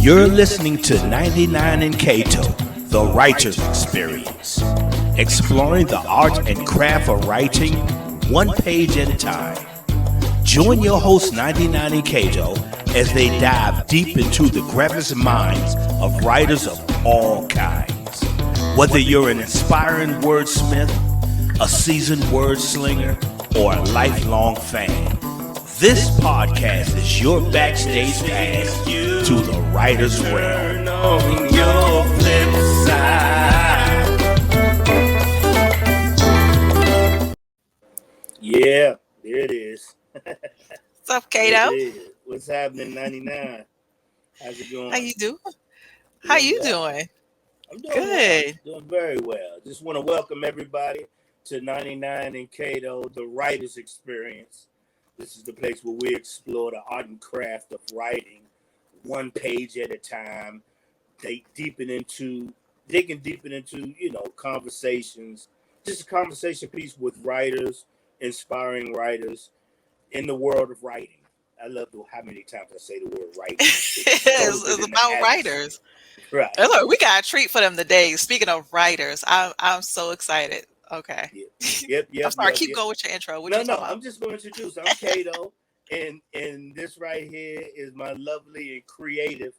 You're listening to 99 in Kato, the writer's experience, exploring the art and craft of writing one page at a time. Join your host 99 in Kato as they dive deep into the crevice minds of writers of all kinds. Whether you're an inspiring wordsmith, a seasoned word slinger, or a lifelong fan, this podcast is your backstage pass to the writer's realm. On your flip side. Yeah, there it is. What's up, Kato? What's happening, 99? How's it going? How you doing? How you doing? I'm doing good. Well. Doing very well. Just want to welcome everybody to 99 in Kato, the writer's experience. This is the place where we explore the art and craft of writing one page at a time. Digging deeper into, conversations. Just a conversation piece with writers, inspiring writers in the world of writing. I love how many times I say the word writing. It's about writers. Right. Hey, look, we got a treat for them today. Speaking of writers, I'm so excited. Okay. Yep. I'm sorry. Keep going with your intro. No. I'm just going to introduce. I'm Kato, and this right here is my lovely and creative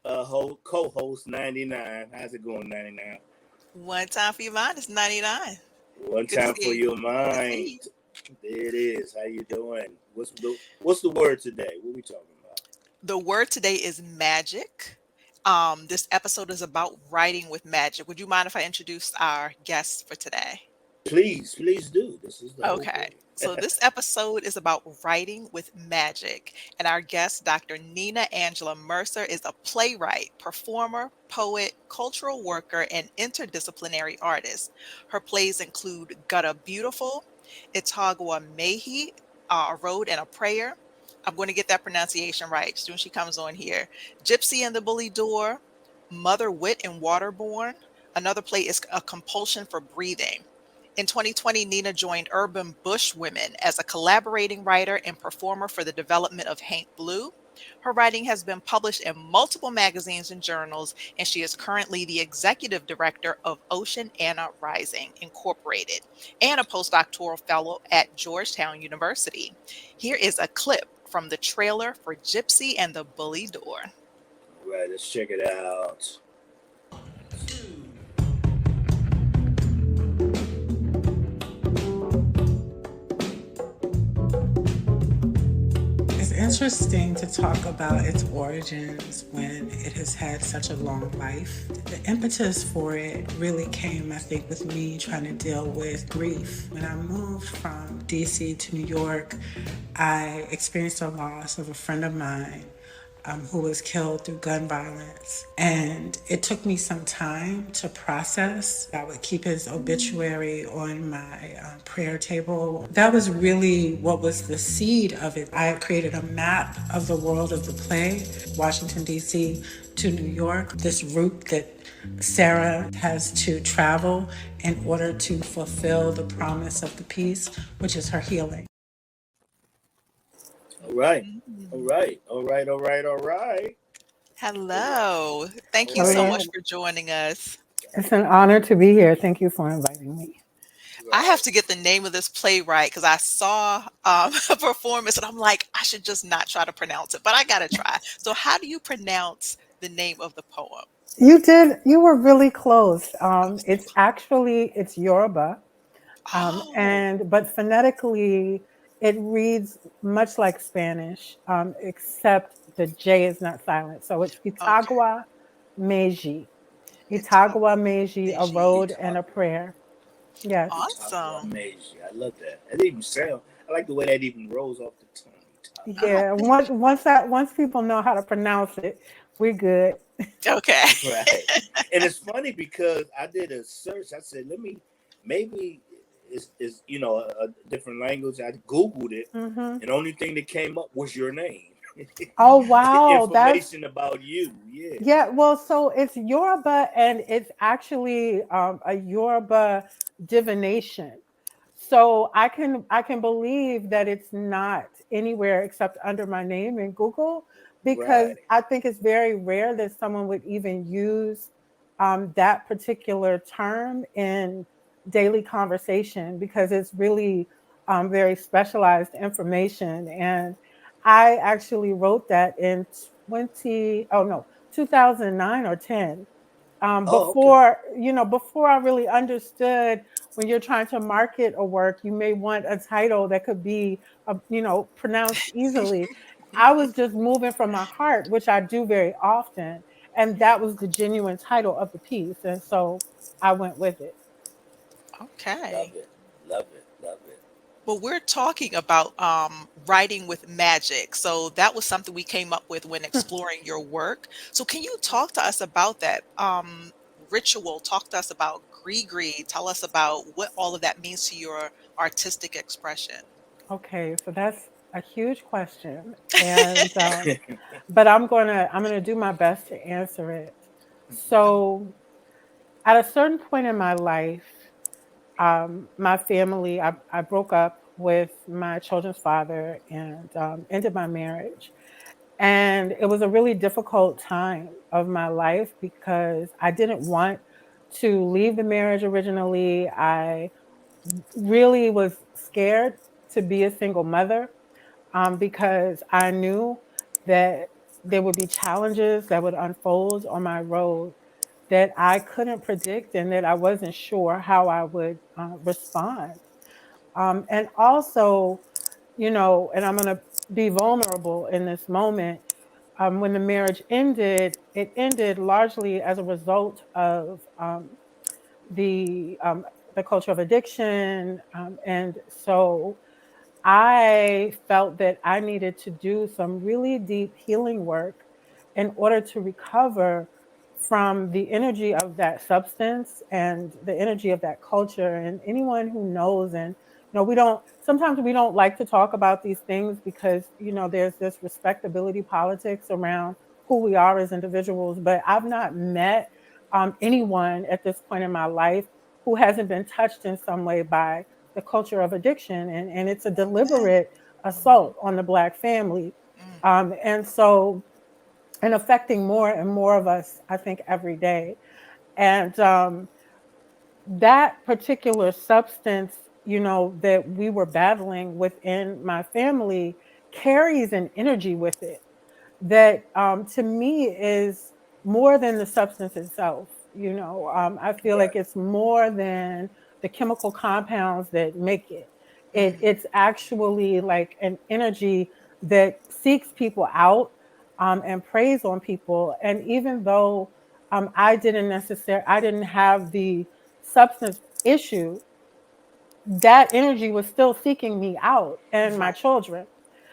co-host 99. How's it going, 99? One time for your mind is 99. One Good time to see for you. your mind. There it is. How you doing? What's the word today? What are we talking about? The word today is magic. This episode is about writing with magic. Would you mind if I introduce our guests for today? Please do. This is the Okay. So this episode is about writing with magic. And our guest, Dr. Nina Angela Mercer, is a playwright, performer, poet, cultural worker, and interdisciplinary artist. Her plays include Gutta Beautiful, Itagua Meji, A Road and a Prayer. I'm going to get that pronunciation right as soon as she comes on here. GYPSY and the Bully Door, Motherwit and Waterborn. Another play is A Compulsion for Breathing. In 2020, Nina joined Urban Bush Women as a collaborating writer and performer for the development of HAINT BLU. Her writing has been published in multiple magazines and journals, and she is currently the executive director of Oceana Rising Incorporated and a postdoctoral fellow at Georgetown University. Here is a clip from the trailer for GYPSY and the Bully Door. All right, let's check it out. It's interesting to talk about its origins when it has had such a long life. The impetus for it really came, I think, with me trying to deal with grief. When I moved from DC to New York, I experienced a loss of a friend of mine who was killed through gun violence. And it took me some time to process. I would keep his obituary on my prayer table. That was really what was the seed of it. I had created a map of the world of the play, Washington, D.C. to New York, this route that Sarah has to travel in order to fulfill the promise of the piece, which is her healing. All right. Hello. Thank you so much for joining us. It's an honor to be here. Thank you for inviting me. I have to get the name of this playwright because I saw a performance and I'm like, I should just not try to pronounce it, but I got to try. So how do you pronounce the name of the poem? You did. You were really close. It's Yoruba, but phonetically it reads much like Spanish, except the J is not silent. So it's Itagua Meji. Itagua Meji, A Road and a Prayer. Yes. Awesome. Amazing. I love that. That even sound. I like the way that even rolls off the tongue. Yeah. Once people know how to pronounce it, we're good. Okay. Right. And it's funny because I did a search. I said, maybe it's a different language. I Googled it, and the only thing that came up was your name. Oh wow! Information about you. Yeah. Yeah. Well, so it's Yoruba, and it's actually a Yoruba divination. So I can believe that it's not anywhere except under my name in Google, because Right. I think it's very rare that someone would even use that particular term in daily conversation because it's really very specialized information. And I actually wrote that in 2009 or 10, Oh, okay. before I really understood when you're trying to market a work, you may want a title that could be, pronounced easily. I was just moving from my heart, which I do very often, and that was the genuine title of the piece, and so I went with it. Love Okay. it. Love it. Love it. Well, we're talking about writing with magic. So that was something we came up with when exploring your work. So can you talk to us about that ritual? Talk to us about Gree. Tell us about what all of that means to your artistic expression. Okay, so that's a huge question, and but I'm gonna do my best to answer it. So, at a certain point in my life, my family, I broke up with my children's father and ended my marriage. And it was a really difficult time of my life because I didn't want to leave the marriage originally. I really was scared to be a single mother because I knew that there would be challenges that would unfold on my road that I couldn't predict and that I wasn't sure how I would respond. And also, and I'm going to be vulnerable in this moment. When the marriage ended, it ended largely as a result of the um, the culture of addiction, and so I felt that I needed to do some really deep healing work in order to recover from the energy of that substance and the energy of that culture. And anyone who knows, and sometimes we don't like to talk about these things because, there's this respectability politics around who we are as individuals. But I've not met anyone at this point in my life who hasn't been touched in some way by the culture of addiction, and it's a Amen. deliberate assault on the Black family, Mm, and so and affecting more and more of us, I think, every day. And that particular substance, that we were battling within my family carries an energy with it that to me is more than the substance itself. I feel Right. like it's more than the chemical compounds that make it. mm, It's actually like an energy that seeks people out and preys on people. And even though I didn't have the substance issue, that energy was still seeking me out and my right. children.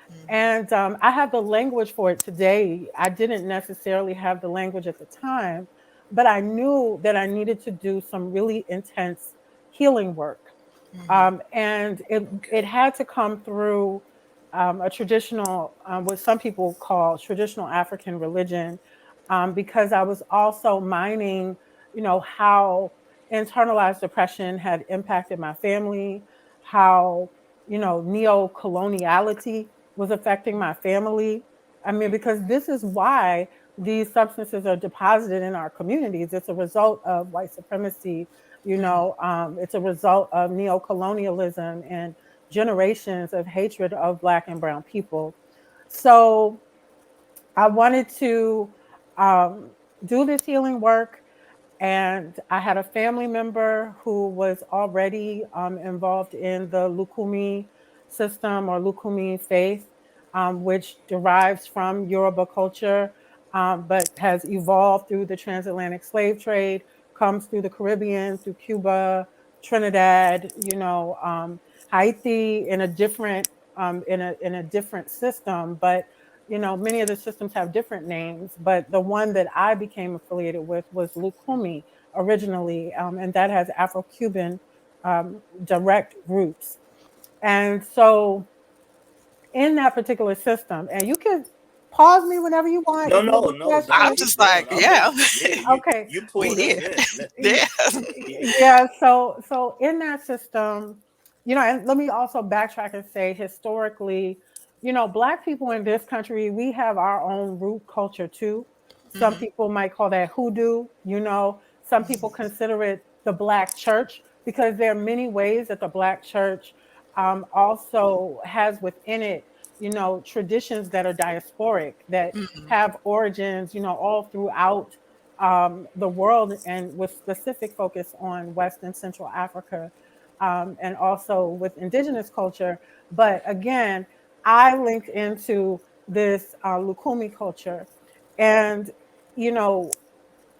Mhm, And I have the language for it today. I didn't necessarily have the language at the time, but I knew that I needed to do some really intense healing work. mhm, And it Okay. had to come through a traditional, what some people call traditional African religion, because I was also mining, how internalized depression had impacted my family, how neo-coloniality was affecting my family. I mean, because this is why these substances are deposited in our communities. It's a result of white supremacy, mhm, it's a result of neo-colonialism and generations of hatred of Black and Brown people. So I wanted to um, do this healing work, and I had a family member who was already involved in the Lukumi system or Lukumi faith, which derives from Yoruba culture, but has evolved through the transatlantic slave trade, comes through the Caribbean, through Cuba, Trinidad, Haiti in a different in a different system, but many of the systems have different names, but the one that I became affiliated with was Lukumi originally, and that has Afro-Cuban direct roots. And so, in that particular system, and you can pause me whenever you want No, if you have no, a no, I'm Doctor. question. We just like, going. I'm yeah, ready. Yeah, you Okay, you we pulled us here. in. Yeah. yeah. So in that system, and let me also backtrack and say historically, Black people in this country, we have our own root culture too. Some Hmm. people might call that hoodoo. Some people consider it the Black church because there are many ways that the Black church also has within it, traditions that are diasporic, that Hmm. have origins, all throughout the world, and with specific focus on West and Central Africa, and also with indigenous culture. But again, I linked into this Lukumi culture. And, you know,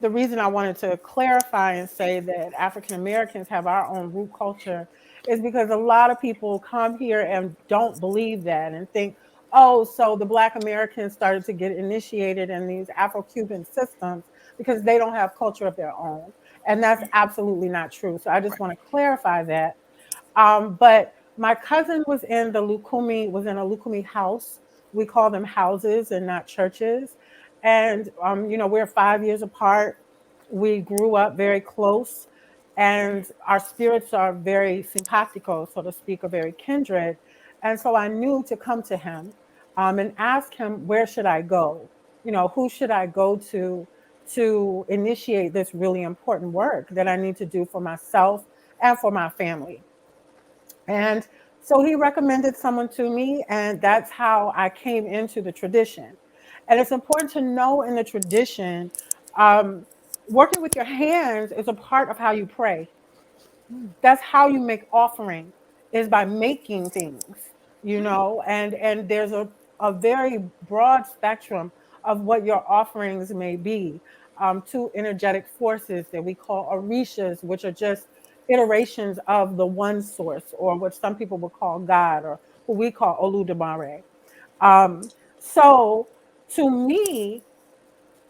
the reason I wanted to clarify and say that African Americans have our own root culture is because a lot of people come here and don't believe that and think, oh, so the Black Americans started to get initiated in these Afro Cuban systems because they don't have culture of their own. And that's absolutely not true. So I just want to clarify that. But my cousin was in a Lukumi house. We call them houses and not churches. And, we're 5 years apart. We grew up very close, and our spirits are very simpatico, so to speak, or very kindred. And so I knew to come to him and ask him, where should I go? Who should I go to initiate this really important work that I need to do for myself and for my family? And so he recommended someone to me, and that's how I came into the tradition. And it's important to know in the tradition, um, working with your hands is a part of how you pray. That's how you make offering, is by making things, and there's a very broad spectrum of what your offerings may be, to energetic forces that we call orishas, which are just iterations of the one source, or what some people would call God, or who we call Oludumare. So to me,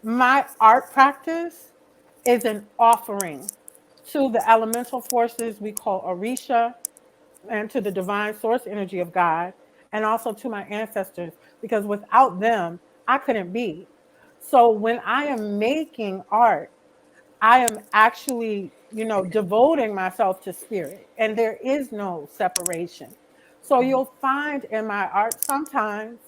my art practice is an offering to the elemental forces we call Orisha, and to the divine source energy of God, and also to my ancestors, because without them, I couldn't be. So when I am making art, I am actually, devoting myself to spirit, and there is no separation. So you'll find in my art sometimes,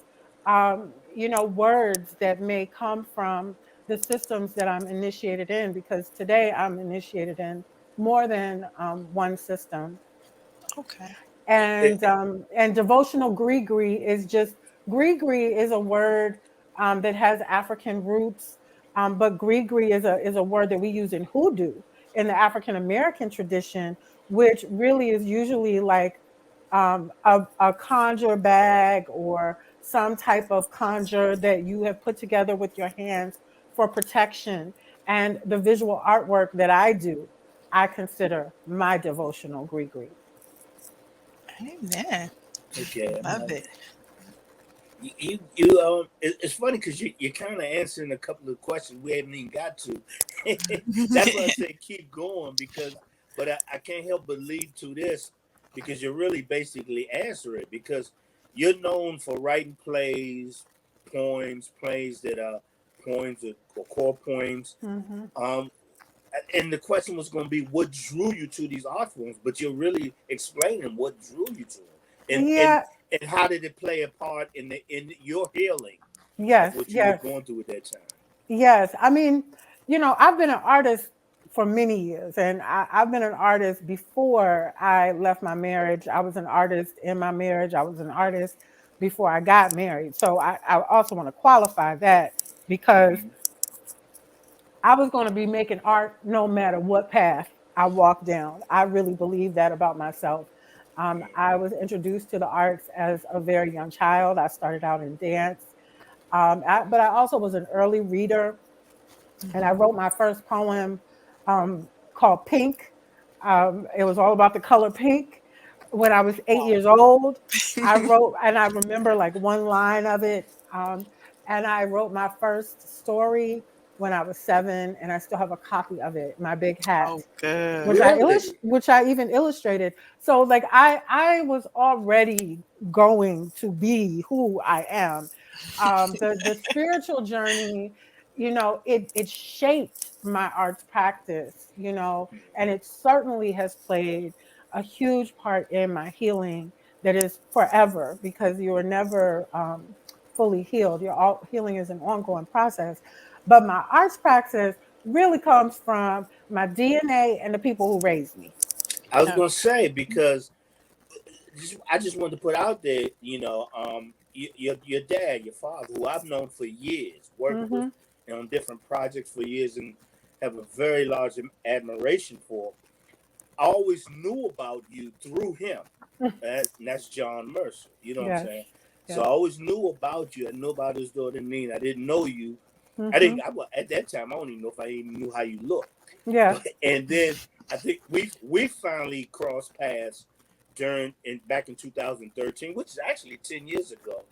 words that may come from the systems that I'm initiated in, because today I'm initiated in more than one system. Okay. And devotional gree is just, gree is a word that has African roots, but gree is a word that we use in hoodoo in the African American tradition, which really is usually like a conjure bag or some type of conjure that you have put together with your hands for protection. And the visual artwork that I do, I consider my devotional gree. Amen. Okay. Love it. It's funny because you're kind of answering a couple of questions we haven't even got to. That's why I say keep going, but I can't help but lead to this, because you're really basically answering it, because you're known for writing plays that are poems or core poems. Hmm. Um, and the question was going to be what drew you to these art forms, but you're really explaining what drew you to them, and and Yeah. and how did it play a part in your healing of Yes. what you were Yes. going through at that time. Yes. I mean, I've been an artist for many years, and I've been an artist before I left my marriage. I was an artist in my marriage. I was an artist before I got married. So I also want to qualify that, because I was going to be making art no matter what path I walked down. I really believe that about myself. I was introduced to the arts as a very young child. I started out in dance, but I also was an early reader, and I wrote my first poem called Pink. It was all about the color pink. When I was 8 years old, I wrote, and I remember like one line of it. And I wrote my first story when I was 7, and I still have a copy of it, My Big Hat, Oh, good. Really? which I even illustrated. So like I was already going to be who I am. The spiritual journey, it shaped my arts practice, and it certainly has played a huge part in my healing that is forever, because you are never fully healed. Healing is an ongoing process. But my arts praxis really comes from my DNA and the people who raised me. I was Uh, gonna say because I just wanted to put out there, your dad, your father, who I've known for years, worked with mm-hmm. on different projects for years, and have a very large admiration for. I always knew about you through him. And that's John Mercer. You know what I'm Yes. saying? So I Yes. always knew about you. I knew about his daughter Nina. I didn't know you. I Mm-hmm. didn't. At that time, I don't even know if I even knew how you looked. Yeah. But and then I think we finally crossed paths back in 2013, which is actually 10 years ago,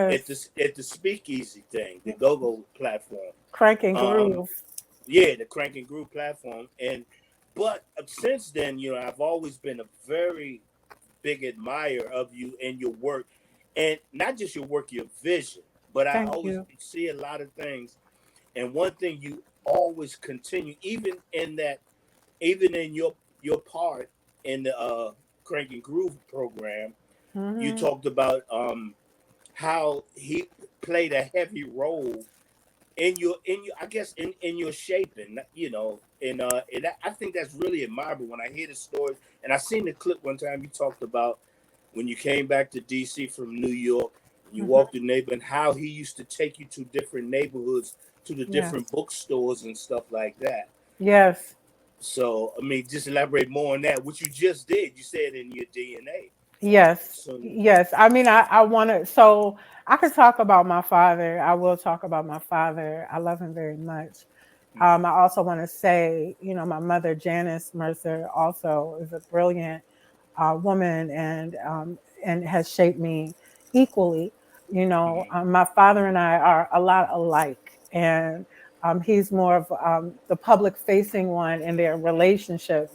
at Yes. the Speakeasy thing, the Go Go platform. Crank and Um, groove. yeah, the Crank and Groove platform, and but since then, I've always been a very big admirer of you and your work, and not just your work, your vision. But I Thank always you. see a lot of things, and one thing you always continue, even in your part in the Crank and Groove program, you Mm-hmm. talked about how he played a heavy role in your I guess in your shaping, and I think that's really admirable when I hear the story. And I seen the clip one time you talked about when you came back to DC from New York and you Mm-hmm. walked the neighbor, and how he used to take you to different neighborhoods, to the different Yes. bookstores and stuff like that. Yes. So I mean, just elaborate more on that, what you just did. You said in your DNA. Yes. So Yes. I mean, I want to, so I could talk about my father. I will talk about my father. I love him very much. I also want to say, my mother, Janice Mercer, also is a brilliant woman, and has shaped me equally. My father and I are a lot alike, and he's more of the public facing one in their relationship.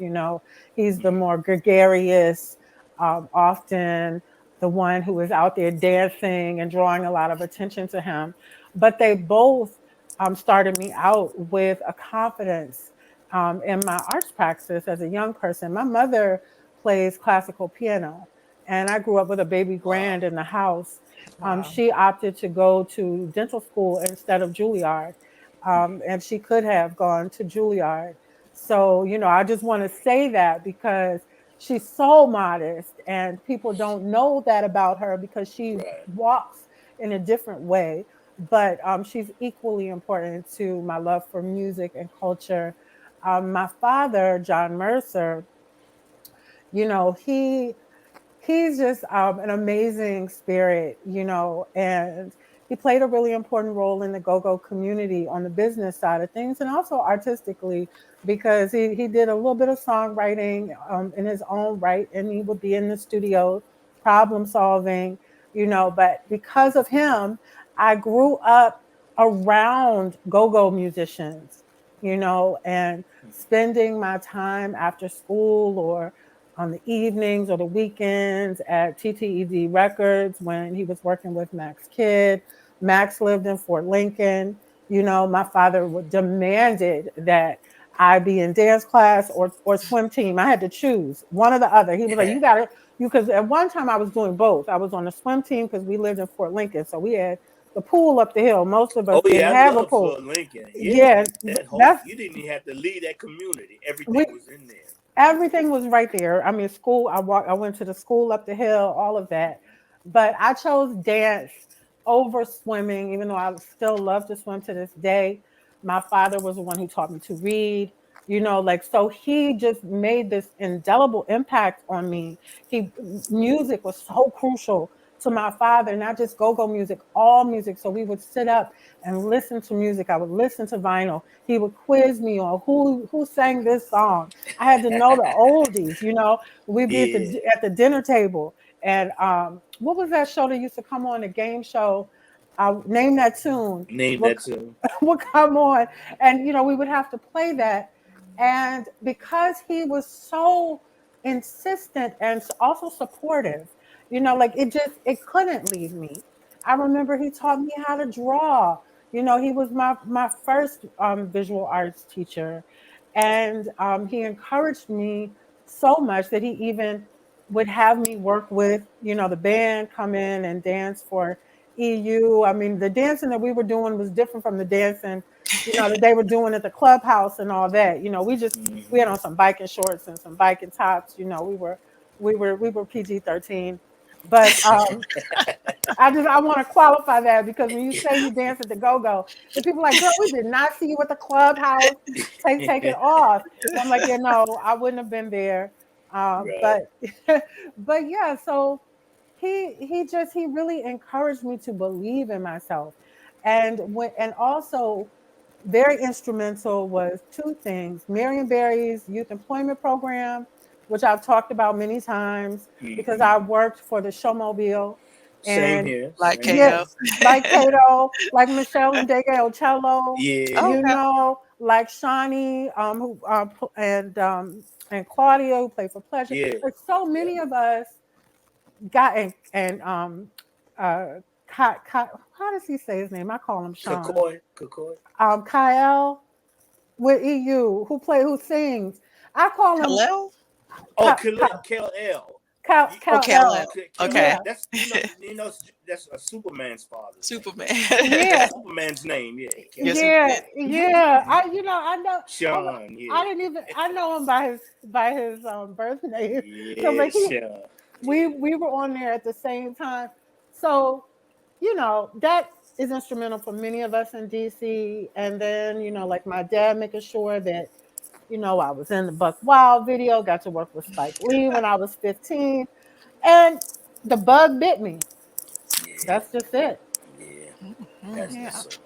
He's the more gregarious, often the one who is out there dancing and drawing a lot of attention to him. But they both started me out with a confidence in my arts practice as a young person. My mother plays classical piano, and I grew up with a baby wow, grand in the house. Wow. She opted to go to dental school instead of Juilliard, and she could have gone to Juilliard. So, I just want to say that because she's so modest, and people don't know that about her because she right. walks in a different way. But she's equally important to my love for music and culture. My father, John Mercer, you know, he he's just an amazing spirit, and he played a really important role in the go-go community on the business side of things and also artistically, because he did a little bit of songwriting in his own right, and he would be in the studio problem solving, but because of him, I grew up around go-go musicians, and spending my time after school or on the evenings or the weekends at TTED Records when he was working with Max Kidd. Max lived in Fort Lincoln. My father demanded that I be in dance class or swim team. I had to choose one or the other. He was like, you got to, because at one time I was doing both. I was on the swim team because we lived in Fort Lincoln. So we had the pool up the hill. Most of us Oh didn't yeah, I have a love pool. Floyd Lincoln. Yeah, Yeah, that whole that's, you didn't even have to leave that community. we, Everything was in there. everything was right there. I mean, school, I went to the school up the hill, all of that. But I chose dance over swimming, even though I still love to swim to this day. My father was the one who taught me to read, so he just made this indelible impact on me. Music was so crucial to my father, not just go-go music, all music. So we would sit up and listen to music. I would listen to vinyl. He would quiz me on who sang this song. I had to know the oldies. We'd be Yeah, at the dinner table, and what was that show that used to come on, the game show? Name that tune. name Would that too. would come on, and we would have to play that. And because he was so insistent and also supportive, like it couldn't leave me. I remember he taught me how to draw. He was my first visual arts teacher, and he encouraged me so much that he even would have me work with, the band come in and dance for EU. I mean, the dancing that we were doing was different from the dancing, that they were doing at the clubhouse and all that. We had on some biking shorts and some biking tops. We were PG-13, but I want to qualify that, because when you say you dance at the go-go, the people are like, girl, we did not see you at the clubhouse. Take it off. And I'm like, yeah, no, I wouldn't have been there. Right. But but yeah, so he really encouraged me to believe in myself. And also very instrumental was two things: Marion Barry's youth employment program, which I've talked about many times, because I worked for the Showmobile. Same And here. Like Same yeah, Kato. here. like Kato, like Michelle and Dega Ocello, Yeah. Okay. like Shawnee, and Claudia, who played for Pleasure. Yeah. Like, so Yeah. many of us got, and uh how does he say his name? I call him Sean. Kakoi. Kakoi. Kyle with EU, who sings. I call him Hello? Oh, Kyle, KL. You, Oh, Kyle KLL. L. Okay. Yeah, KL. That's that's a Superman's father's name. Superman. yeah, That's Superman's name. Yeah. Yes, KL. yeah, indeed. yeah. I know. Sean. I Yeah. didn't even. I know him by his birth name. So, Yeah. but Sean. Yeah. we were on there at the same time. So, that is instrumental for many of us in DC. And then, like my dad making sure that, I was in the Buck Wild video, got to work with Spike Lee when I was 15. And the bug bit me. Yeah. That's just it. Yeah. Mhm. That's Yeah. just so.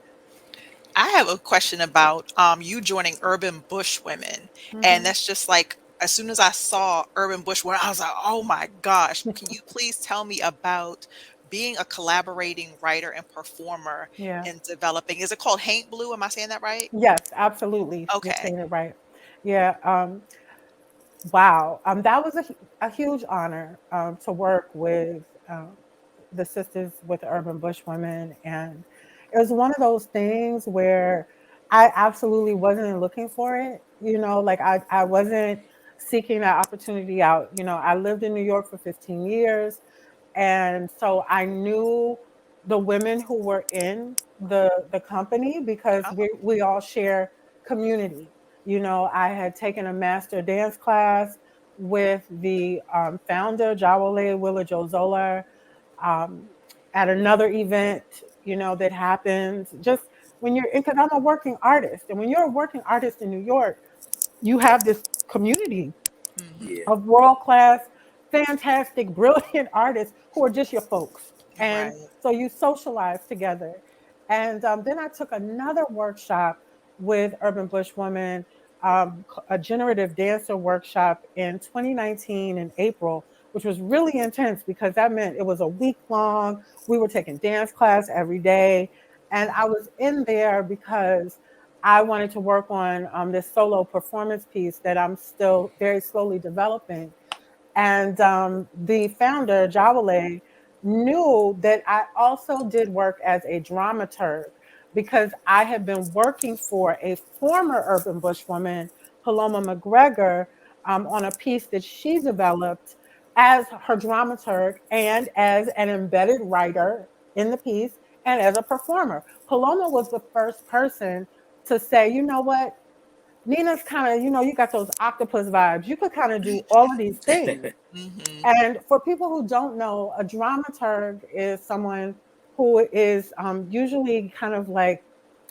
I have a question about you joining Urban Bush Women. And Hmm. that's just like, as soon as I saw Urban Bush Women, I was like, oh my gosh, can you please tell me about being a collaborating writer and performer Yeah. in developing? Is it called Haint Blue? Am I saying that right? Yes, absolutely. You're Okay. saying it right. Yeah. Wow. That was a huge honor, to work with, the Sisters with the Urban Bush Women. And it was one of those things where I absolutely wasn't looking for it. Like, I wasn't seeking that opportunity out. I lived in New York for 15 years. And so I knew the women who were in the company, because Oh, we all share community. I had taken a master dance class with the, founder, Jawole Willa Jozola, um, at another event, that happened. Just when you're, because I'm a working artist, and when you're a working artist in New York, you have this community hmm, Yeah. of world class, fantastic, brilliant artists who are just your folks. And right. so you socialize together. And then I took another workshop with Urban Bush Women, a generative dancer workshop in 2019 in April, which was really intense, because that meant it was a week long. We were taking dance class every day. And I was in there because I wanted to work on, this solo performance piece that I'm still very slowly developing. And the founder, Jawale, knew that I also did work as a dramaturg, because I had been working for a former urban bush woman, Paloma McGregor, on a piece that she developed as her dramaturg and as an embedded writer in the piece and as a performer. Paloma was the first person to say, you know what? Nina's kind of, you got those octopus vibes. You could kind of do all of these things. Hmm. And for people who don't know, a dramaturg is someone who is, usually kind of like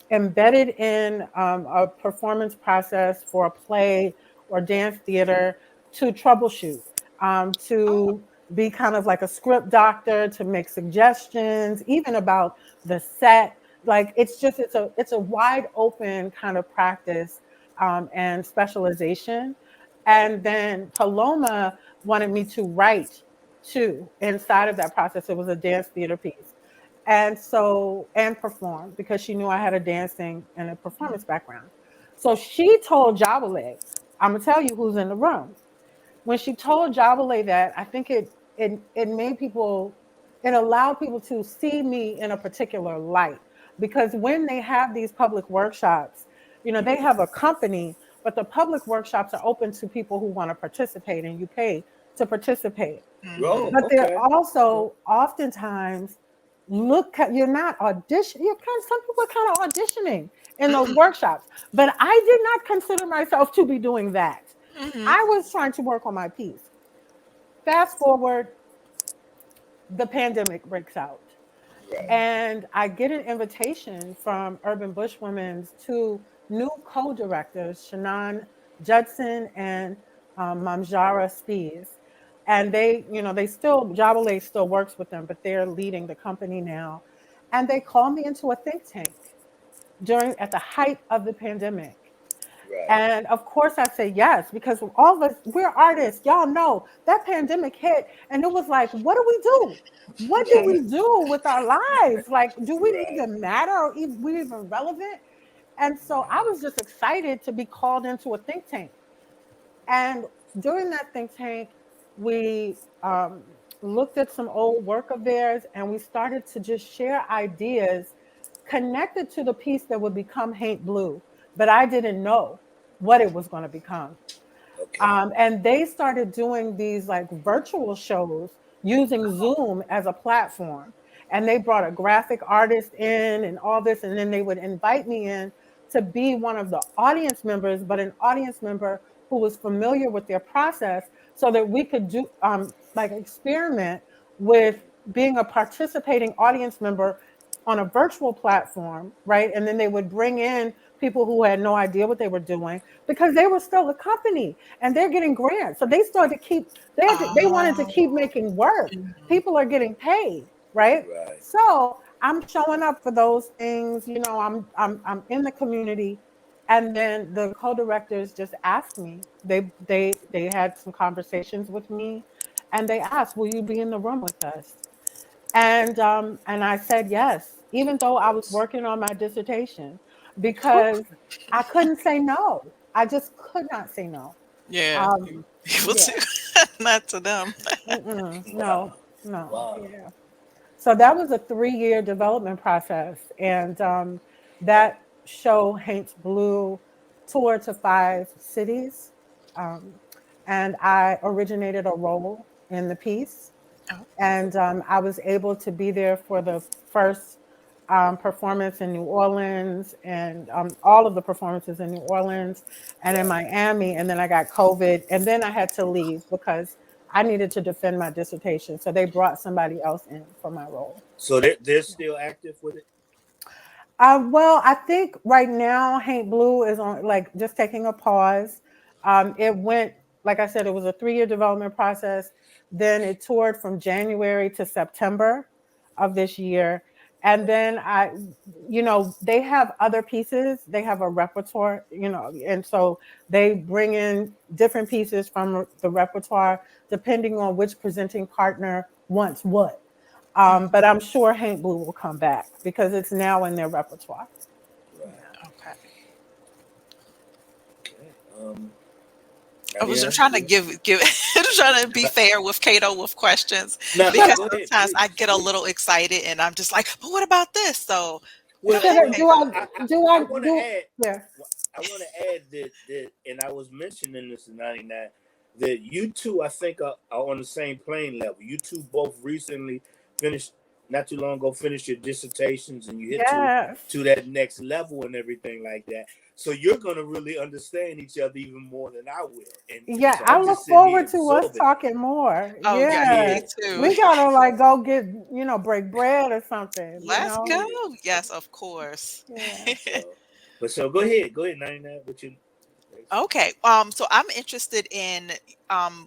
embedded in, a performance process for a play or dance theater, to troubleshoot, Oh, to be kind of like a script doctor, to make suggestions, even about the set. Like, it's a wide open kind of practice, and specialization. And then Paloma wanted me to write too inside of that process. It was a dance theater piece. And perform, because she knew I had a dancing and a performance background. So she told Jabale, I'm gonna tell you who's in the room. When she told Jabale that, I think it made people, it allowed people to see me in a particular light. Because when they have these public workshops, they have a company, but the public workshops are open to people who want to participate, and you pay to participate. Oh, But they're okay. also oftentimes you're not audition. You're kind of, some people are kind of auditioning in those workshops. But I did not consider myself to be doing that. Mm-hmm. I was trying to work on my piece. Fast forward, the pandemic breaks out. Right. And I get an invitation from Urban Bush Women's to new co-directors, Shannon Judson and Mamjara Spees. And they, they still, Jabale still works with them, but they're leading the company now. And they called me into a think tank at the height of the pandemic. Right. And of course, I say yes, because all of us, we're artists. Y'all know that pandemic hit, and it was like, what do we do? What do Yeah. we do with our lives? Like, do we Right. even matter, or we even relevant? And so I was just excited to be called into a think tank. And during that think tank, we looked at some old work of theirs, and we started to just share ideas connected to the piece that would become Haint Blue. But I didn't know what it was going to become. Okay. And they started doing these like virtual shows using Zoom as a platform. And they brought a graphic artist in and all this. And then they would invite me in to be one of the audience members, but an audience member who was familiar with their process so that we could do like experiment with being a participating audience member on a virtual platform, right? And then they would bring in people who had no idea what they were doing because they were still a company and they're getting grants. So they started to they wanted to keep Oh. making work. Mhm. People are getting paid, right? Right. So I'm showing up for those things. I'm in the community. And then the co-directors just asked me. They had some conversations with me, and they asked, "Will you be in the room with us?" And I said yes, even though I was Yes. working on my dissertation, Whew. because I couldn't say no. I just could not say no. Yeah. Um, People yeah, too. Not to them. no, Wow. no, Wow. yeah. So that was a 3-year development process, and that show Haint Blue toured to 5 cities, um, and I originated a role in the piece. Oh, And I was able to be there for the first performance in New Orleans and all of the performances in New Orleans and in Right. Miami. And then I got COVID, and then I had to leave because I needed to defend my dissertation. So they brought somebody else in for my role. So they're still active with it. Well, I think right now Haint Blue is on like just taking a pause. It went, like I said, it was a 3-year development process. Then it toured from January to September of this year. And then they have other pieces. They have a repertoire, and so they bring in different pieces from the repertoire depending on which presenting partner wants what. But I'm sure Haint Blue will come back because it's now in their repertoire. Right. okay. Okay. I was Nadia, trying to give trying to be fair with Kato with questions no, no. because Go ahead, sometimes I please, get a please. little excited and I'm just like, but what about this? So go Well, ahead, well, Do Kato. I do I I want to do add. yeah. I want to add that, and I was mentioning this in '99, that you two, I think, are on the same plane level. You two both recently finished, not too long ago, finished your dissertations, and you hit Yes. to that next level and everything like that. So you're gonna really understand each other even more than I will. And Yeah, so I I'm look just sitting here forward to us absorbing it. talking more. Oh yes, Yeah. me Yeah, too. We gotta like go get, break bread or something, Let's go. yeah. Yes, of course. Yeah. So, but so go ahead, '99. What you? Okay. So I'm interested in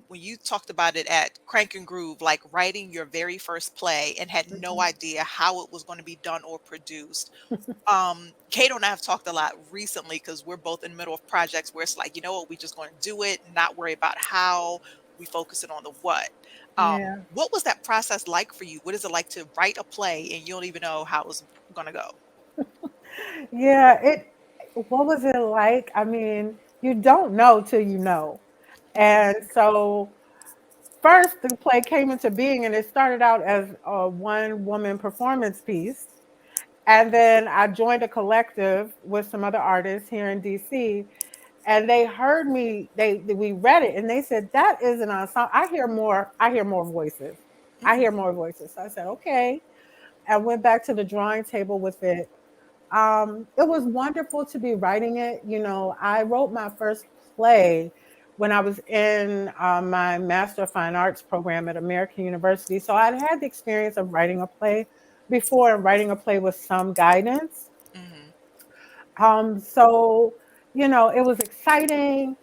when you talked about it at Crank and Groove, like writing your very first play and had no Mhm. idea how it was going to be done or produced. Kato and I have talked a lot recently because we're both in the middle of projects where it's like, you know what, we just going to do it, not worry about how, we focus it on the what. Yeah. What was that process like for you? What is it like to write a play and you don't even know how it's going to go? Yeah, what was it like? I mean, you don't know till you know. And so first the play came into being and it started out as a one woman performance piece. And then I joined a collective with some other artists here in DC. and they heard me. We read it, and they said that is an ensemble. I hear more. I hear more voices. I hear more voices. So I said, okay. I went back to the drawing table with it. It was wonderful to be writing it. You know, I wrote my first play when I was in my Master of Fine Arts program at American University. So I'd had the experience of writing a play before, and writing a play with some guidance. Mm-hmm. So, you know, it was exciting.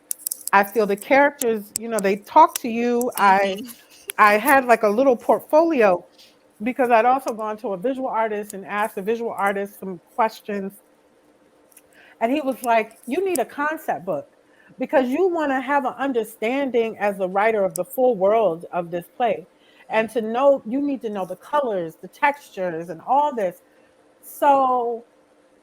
I feel the characters, you know, they talk to you. Mm-hmm. I had like a little portfolio because I'd also gone to a visual artist and asked the visual artist some questions. And he was like, you need a concept book because you want to have an understanding as a writer of the full world of this play. And to know, you need to know the colors, the textures, and all this. So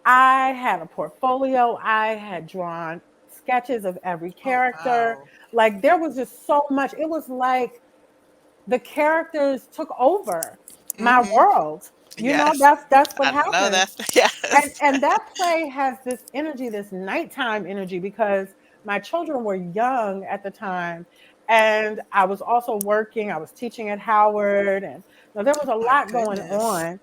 I had a portfolio. I had drawn sketches of every Oh, character. wow. Like there was just so much. It was like the characters took over my Mm-hmm. world. You know, Yes. that's what I know happens. that's yes. And that play has this energy, this nighttime energy, because my children were young at the time, and I was also working. I was teaching at Howard, and you know, there was a My lot going goodness. on.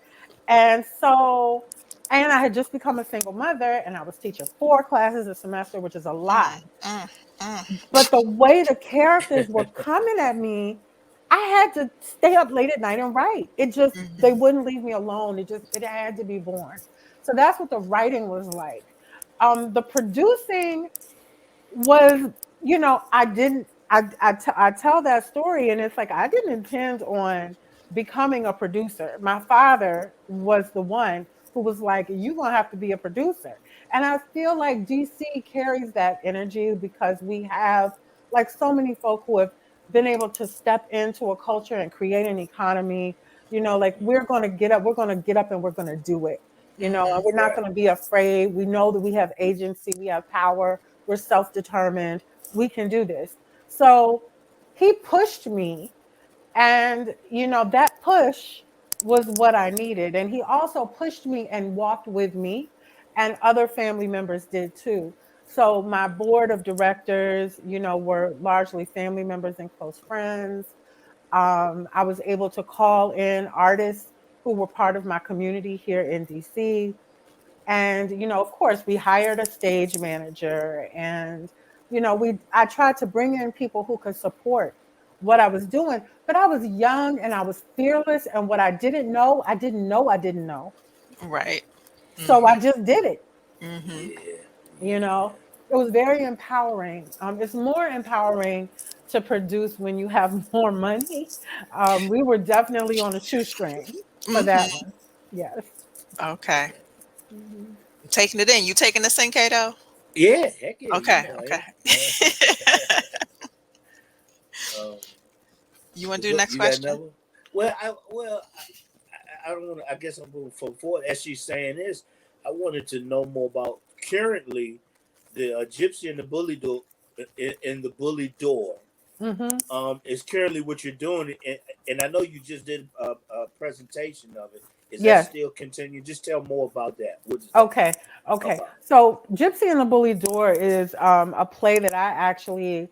And so, and I had just become a single mother, and I was teaching 4 classes a semester, which is a lot. Mm, mm, But the mm. way the characters were coming at me, I had to stay up late at night and write. It just, they Mhm, wouldn't leave me alone. It had to be born. So that's what the writing was like. The producing was, you know, I didn't, I tell that story, and it's like, I didn't intend on becoming a producer. My father was the one who was like, you're going to have to be a producer. And I feel like DC carries that energy because we have like so many folk who have been able to step into a culture and create an economy. You know, like we're going to get up and we're going to do it. You know, and mhm, we're not Right. going to be afraid. We know that we have agency, we have power, we're self determined. We can do this. So he pushed me. And, you know, that push was what I needed. And he also pushed me and walked with me. And other family members did too. So my board of directors, you know, were largely family members and close friends. I was able to call in artists who were part of my community here in DC. And you know, of course, we hired a stage manager, and you know, we I tried to bring in people who could support what I was doing. But I was young and I was fearless, and what I didn't know, I didn't know, I didn't know. right. So I Mhm, just did it. mhm. Yeah. You Yeah. know, it was very empowering. It's more empowering to produce when you have more money. We were definitely on a shoestring for that Mhm. one. Yes. Okay. Mhm. Taking it in. You taking this in, Kato? Yeah. Heck yeah. You Okay, know. okay. Hey. um, You wanna do the next you got question? another? I don't want to. I guess I'm moving forward. As she's saying this, I wanted to know more about currently the Gypsy and the Bully Door in the Bully Door. Mhm. Is currently what you're doing, and I know you just did a presentation of it. Is that Yes. still continuing? Just tell more about that. What is that Okay. Okay. about? So Gypsy and the Bully Door is a play that I actually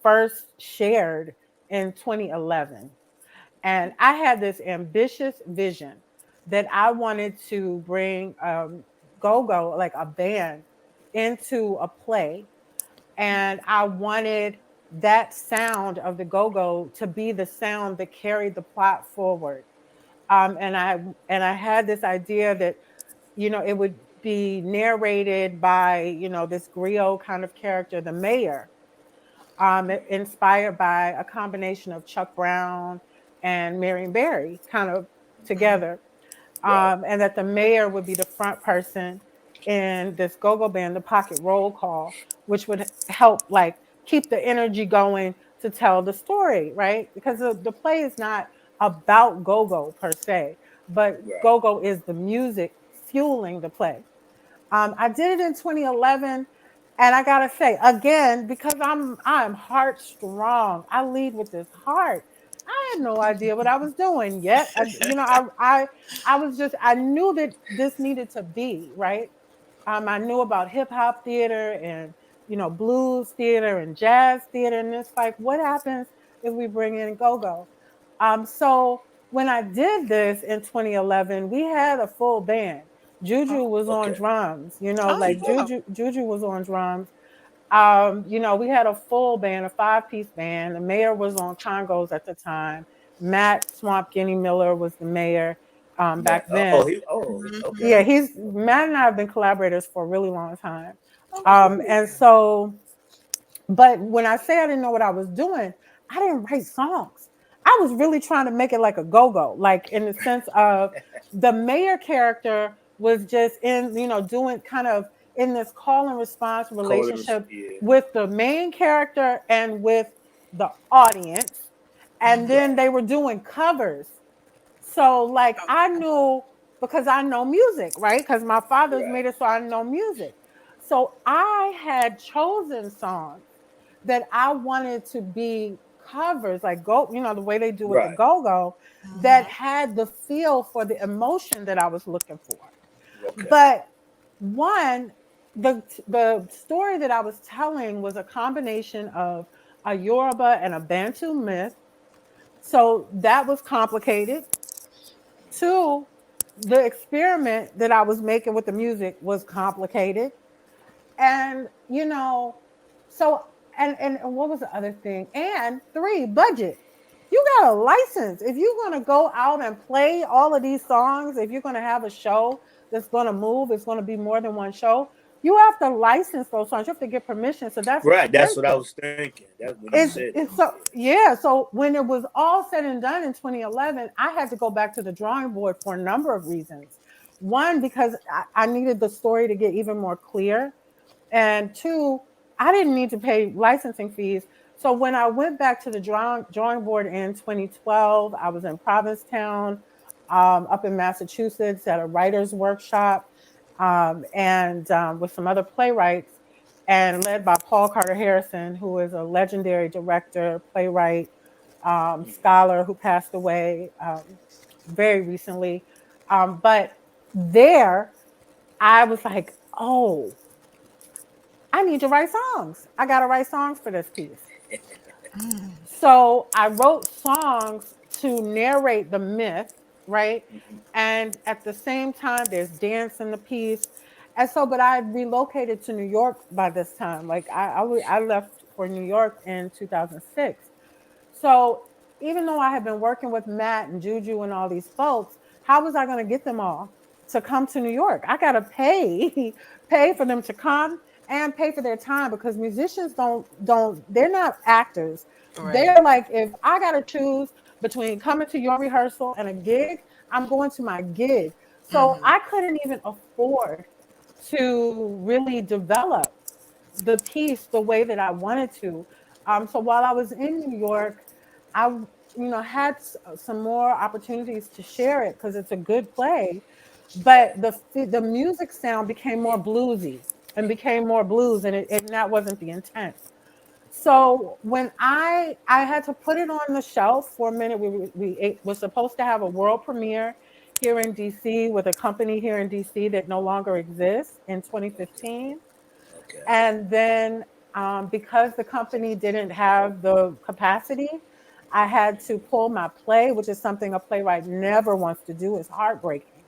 first shared in 2011. And I had this ambitious vision that I wanted to bring go-go, like a band, into a play. And I wanted that sound of the go-go to be the sound that carried the plot forward. And I had this idea that, you know, it would be narrated by, you know, this griot kind of character, the mayor, inspired by a combination of Chuck Brown and Marion Barry kind of Mhm, together. Right. And that the mayor would be the front person in this go-go band, the pocket roll call, which would help like keep the energy going to tell the story, right? Because the play is not about go-go per se, but Right. go-go is the music fueling the play. I did it in 2011, and I gotta say again, because I'm heart strong. I lead with this heart. I had no idea what I was doing yet. You know, I was just, I knew that this needed to be right. I knew about hip hop theater and blues theater and jazz theater, and it's like, what happens if we bring in go-go? So when I did this in 2011, we had a full band. Juju Oh, was on Okay. drums, oh, like cool. Juju was on drums. We had a full band, a five-piece band. The mayor was on congos at the time. Matt Swamp Guinea Miller was the mayor back Matt, then. Mhm. Yeah, okay. he's Matt and I have been collaborators for a really long time. Oh, And cool. so, but when I say I didn't know what I was doing, I didn't write songs. I was really trying to make it like a go-go, like in the sense of the mayor character was just in, doing kind of in this call and response Colors, relationship yeah. with the main character and with the audience. And Mhm. then Right. they were doing covers. So like I Okay. knew because I know music, right? Because my father's Right. made it so I know music. So I had chosen songs that I wanted to be covers, like go, the way they do with the Right. go-go, that Mhm. had the feel for the emotion that I was looking for. Okay. But one, the story that I was telling was a combination of a Yoruba and a Bantu myth. So that was complicated. Two, the experiment that I was making with the music was complicated. And, so and what was the other thing? And three, budget. You got a license. If you're gonna go out and play all of these songs, if you're gonna have a show that's gonna move, it's gonna be more than one show, you have to license those songs. You have to get permission. So that's Right. That's what I expensive. was thinking. That when you said that. It's so yeah. So when it was all said and done in 2011, I had to go back to the drawing board for a number of reasons. One, because I needed the story to get even more clear, and two, I didn't need to pay licensing fees. So when I went back to the drawing board in 2012, I was in Provincetown, up in Massachusetts at a writer's workshop, and with some other playwrights, and led by Paul Carter Harrison, who is a legendary director, playwright, scholar who passed away very recently. But there, I was like, oh, I need to write songs. I got to write songs for this piece. Mm. So I wrote songs to narrate the myth, right? Mhm. And at the same time, there's dance in the piece. And so, but I had relocated to New York by this time. Like I left for New York in 2006. So even though I had been working with Matt and Juju and all these folks, how was I going to get them all to come to New York? I got to pay pay for them to come and pay for their time because musicians don't they're not actors. Right. They're like if I got to choose between coming to your rehearsal and a gig, I'm going to my gig. So Mhm. I couldn't even afford to really develop the piece the way that I wanted to. So while I was in New York, I had some more opportunities to share it because it's a good play, but Right. the music sound became more bluesy and became more blues, and that wasn't the intent. So when I had to put it on the shelf for a minute, it was supposed to have a world premiere here in DC with a company here in DC that no longer exists in Okay. 2015. Okay. And then because the company didn't have the capacity, I had to pull my play, which is something a playwright never wants to do. It's heartbreaking.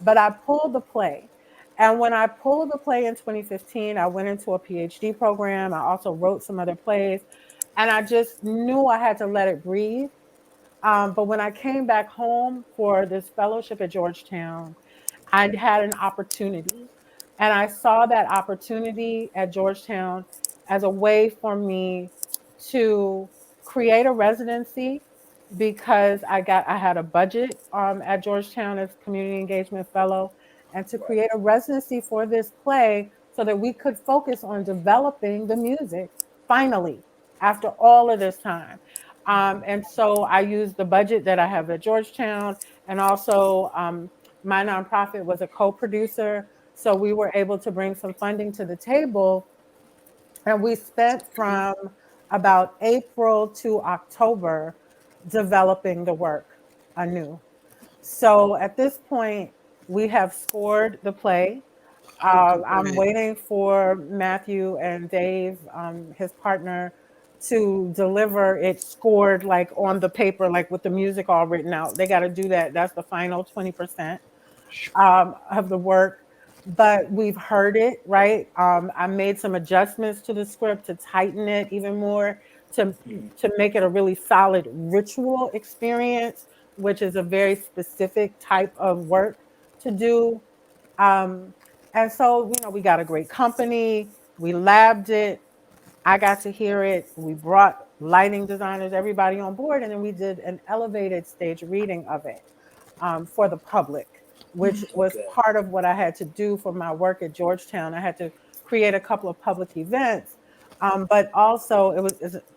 But I pulled the play. And when I pulled the play in 2015, I went into a PhD program. I also wrote some other plays. And I just knew I had to let it breathe. But when I came back home for this fellowship at Georgetown, I had an opportunity. And I saw that opportunity at Georgetown as a way for me to create a residency because I had a budget at Georgetown as community engagement fellow and to Right. create a residency for this play so that we could focus on developing the music finally after all of this time. And so I used the budget that I have at Georgetown and also my nonprofit was a co-producer. So we were able to bring some funding to the table and we spent Mhm. from about April to October developing the work anew. So at this point, we have scored the play. Oh, I'm great. waiting for Matthew and Dave, his partner, to deliver it scored like on the paper, like with the music all written out. They got to do that. That's the final 20% of the work. But we've heard it, right? I made some adjustments to the script to tighten it even more, to Mhm. to make it a really solid ritual experience, which is a very specific type of work to do. Um, and so, we got a great company. We labbed it. I got to hear it. We brought lighting designers, everybody on board, and then we did an elevated stage reading of it for the public, which was Okay. part of what I had to do for my work at Georgetown. I had to create a couple of public events, but also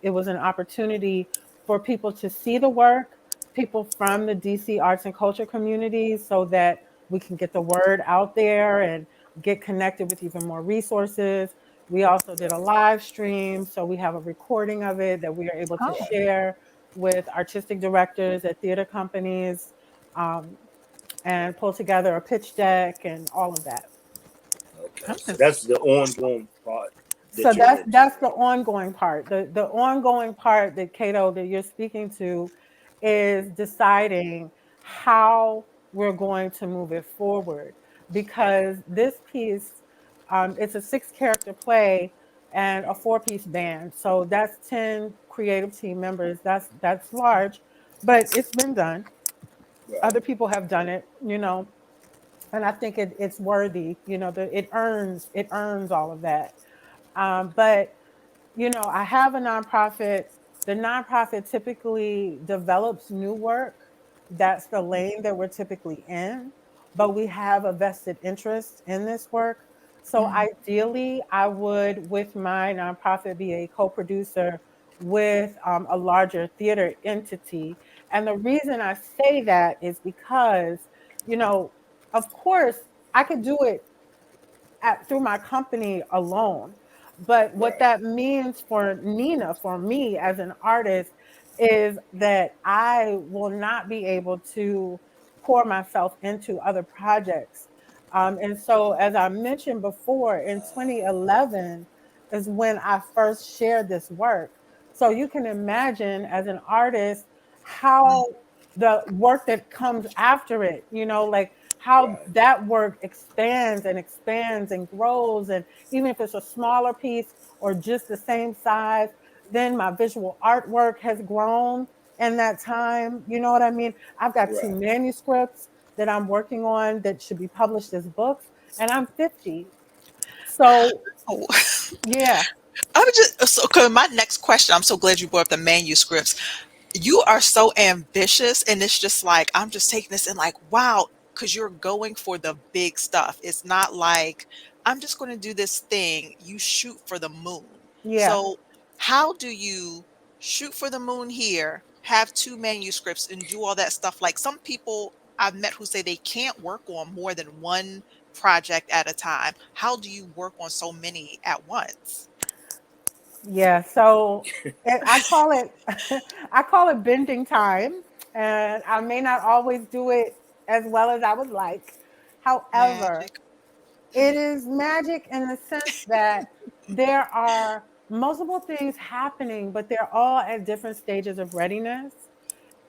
it was an opportunity for people to see the work, people from the DC arts and culture community, so that we can get the word out there and get connected with even more resources. We also did a live stream, so we have a recording of it that we are able to Okay. share with artistic directors at theater companies, um, and pull together a pitch deck and all of that. Okay. So that's the ongoing part So that you're that's working that's the ongoing part. The ongoing part that Kato that you're speaking to is deciding how we're going to move it forward, because this piece, it's a 6 character play and a 4 piece band. So that's 10 creative team members. That's large, but it's been done. on. Right. Other people have done it, and I think it's worthy. It earns all of that. But I have a nonprofit. The nonprofit typically develops new work. That's the lane that we're typically in, but we have a vested interest in this work. So Mhm. ideally, I would, with my nonprofit, be a co-producer with a larger theater entity. And the reason I say that is because, you know, of course, I could do it through my company alone. But what Right. that means for Nina, for me as an artist, is that I will not be able to pour myself into other projects. And so, as I mentioned before, in 2011 is when I first shared this work. So you can imagine as an artist Mhm. how the work that comes after it, like how Right. that work expands and grows. And even if it's a smaller piece or just the same size, then my visual artwork has grown in that time. You know what I mean? I've got 2 Right. manuscripts that I'm working on that should be published as books, and I'm 50. So, Oh, yeah. I'm just so. 'Cause my next question. I'm so glad you brought up the manuscripts. You are so ambitious, and it's just like I'm just taking this and like, wow, because you're going for the big stuff. It's not like I'm just going to do this thing. You shoot for the moon. Yeah. So how do you shoot for the moon here, have 2 manuscripts, and do all that stuff? Like some people I've met who say they can't work on more than one project at a time. How do you work on so many at once? Yeah, so I call it I call it bending time, and I may not always do it as well as I would like. However, Magic. it is magic in the sense that there are multiple things happening, but they're all at different stages of readiness.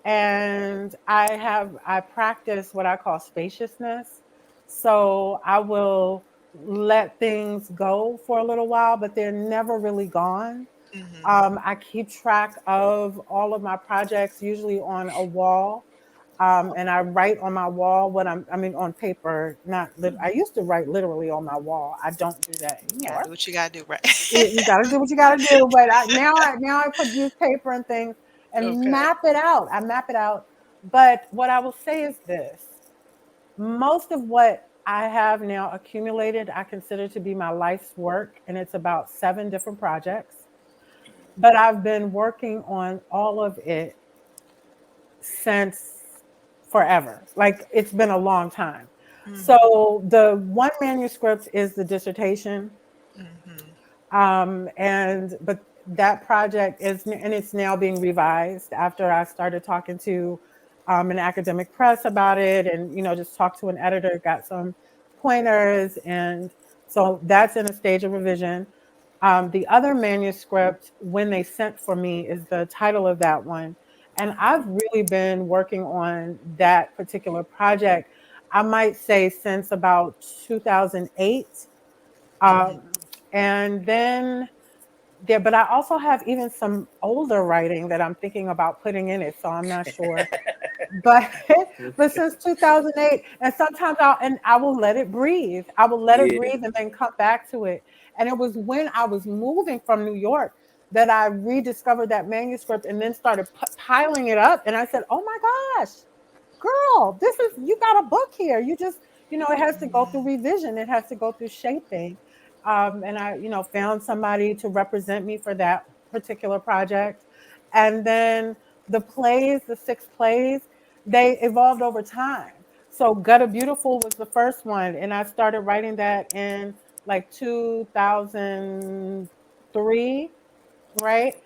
And I practice what I call spaciousness. So I will let things go for a little while, but they're never really gone. Hmm. I keep track of all of my projects, usually on a wall. And I write on my wall I mean, on paper, not I used to write literally on my wall. I don't do that You gotta anymore. do what you gotta do, right? You got to do what you got to do. But now I put use paper and things and Okay. map it out. I map it out. But what I will say is this: most of what I have now accumulated, I consider to be my life's work, and it's about 7 different projects. But I've been working on all of it since forever. Like it's been a long time. Mhm, So the one manuscript is the dissertation. mhm. And but that project is, and it's now being revised after I started talking to an academic press about it, and just talked to an editor, got some pointers. And so that's in a stage of revision. The other manuscript, When They Sent for Me, is the title of that one. And I've really been working on that particular project, I might say, since about 2008. And then there, but I also have even some older writing that I'm thinking about putting in it. So I'm not sure, but but since 2008, and sometimes I will let it breathe. I will let it Yeah. breathe and then come back to it. And it was when I was moving from New York that I rediscovered that manuscript and then started piling it up. And I said, "Oh my gosh, girl, this is, you got a book here. You just, it has to go through revision. It has to go through shaping." And I, found somebody to represent me for that particular project. And then the 6 plays, they evolved over time. So Gutta Beautiful was the first one, and I started writing that in like 2003, right? Okay.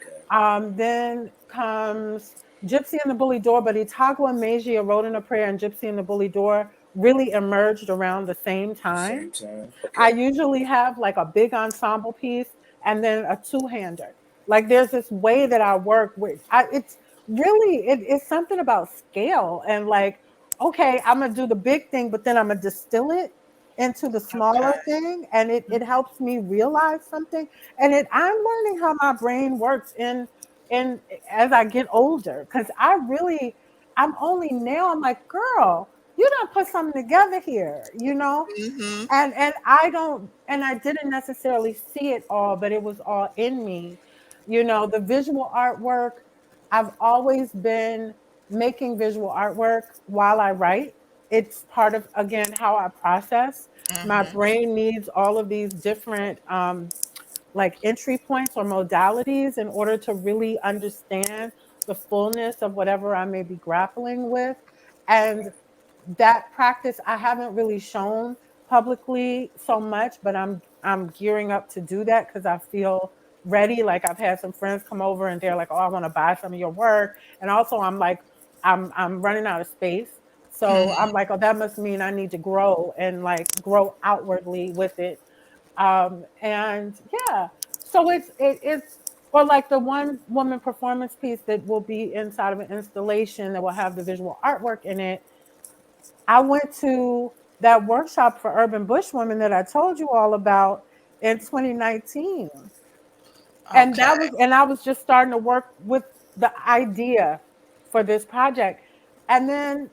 Then comes Gypsy and the Bully Door, but Itagua Meji, A Road and a Prayer, and Gypsy and the Bully Door really emerged around the same The time. same time. I Okay. usually have like a big ensemble piece and then a two-hander. Like there's this way that I work with. It's really it's something about scale and like, okay, I'm gonna do the big thing, but then I'm gonna distill it into the smaller Okay. thing, and it helps me realize something. And I'm learning how my brain works in as I get older, because I'm only now, I'm like, girl, you done put something together here, Hmm. and I didn't necessarily see it all, but it was all in me. The visual artwork, I've always been making visual artwork while I write. It's part of, again, how I process. My Hmm. brain needs all of these different like entry points or modalities in order to really understand the fullness of whatever I may be grappling with. And that practice I haven't really shown publicly so much, but I'm gearing up to do that because I feel ready. Like I've had some friends come over and they're like, "Oh, I want to buy some of your work," and also I'm like, I'm running out of space, so I'm Hmm. like, "Oh, that must mean I need to grow and like grow outwardly with it." And yeah, so it's or like the one woman performance piece that will be inside of an installation that will have the visual artwork in it. I went to that workshop for urban bushwomen that I told you all about in 2019. And Okay. I was just starting to work with the idea for this project. And then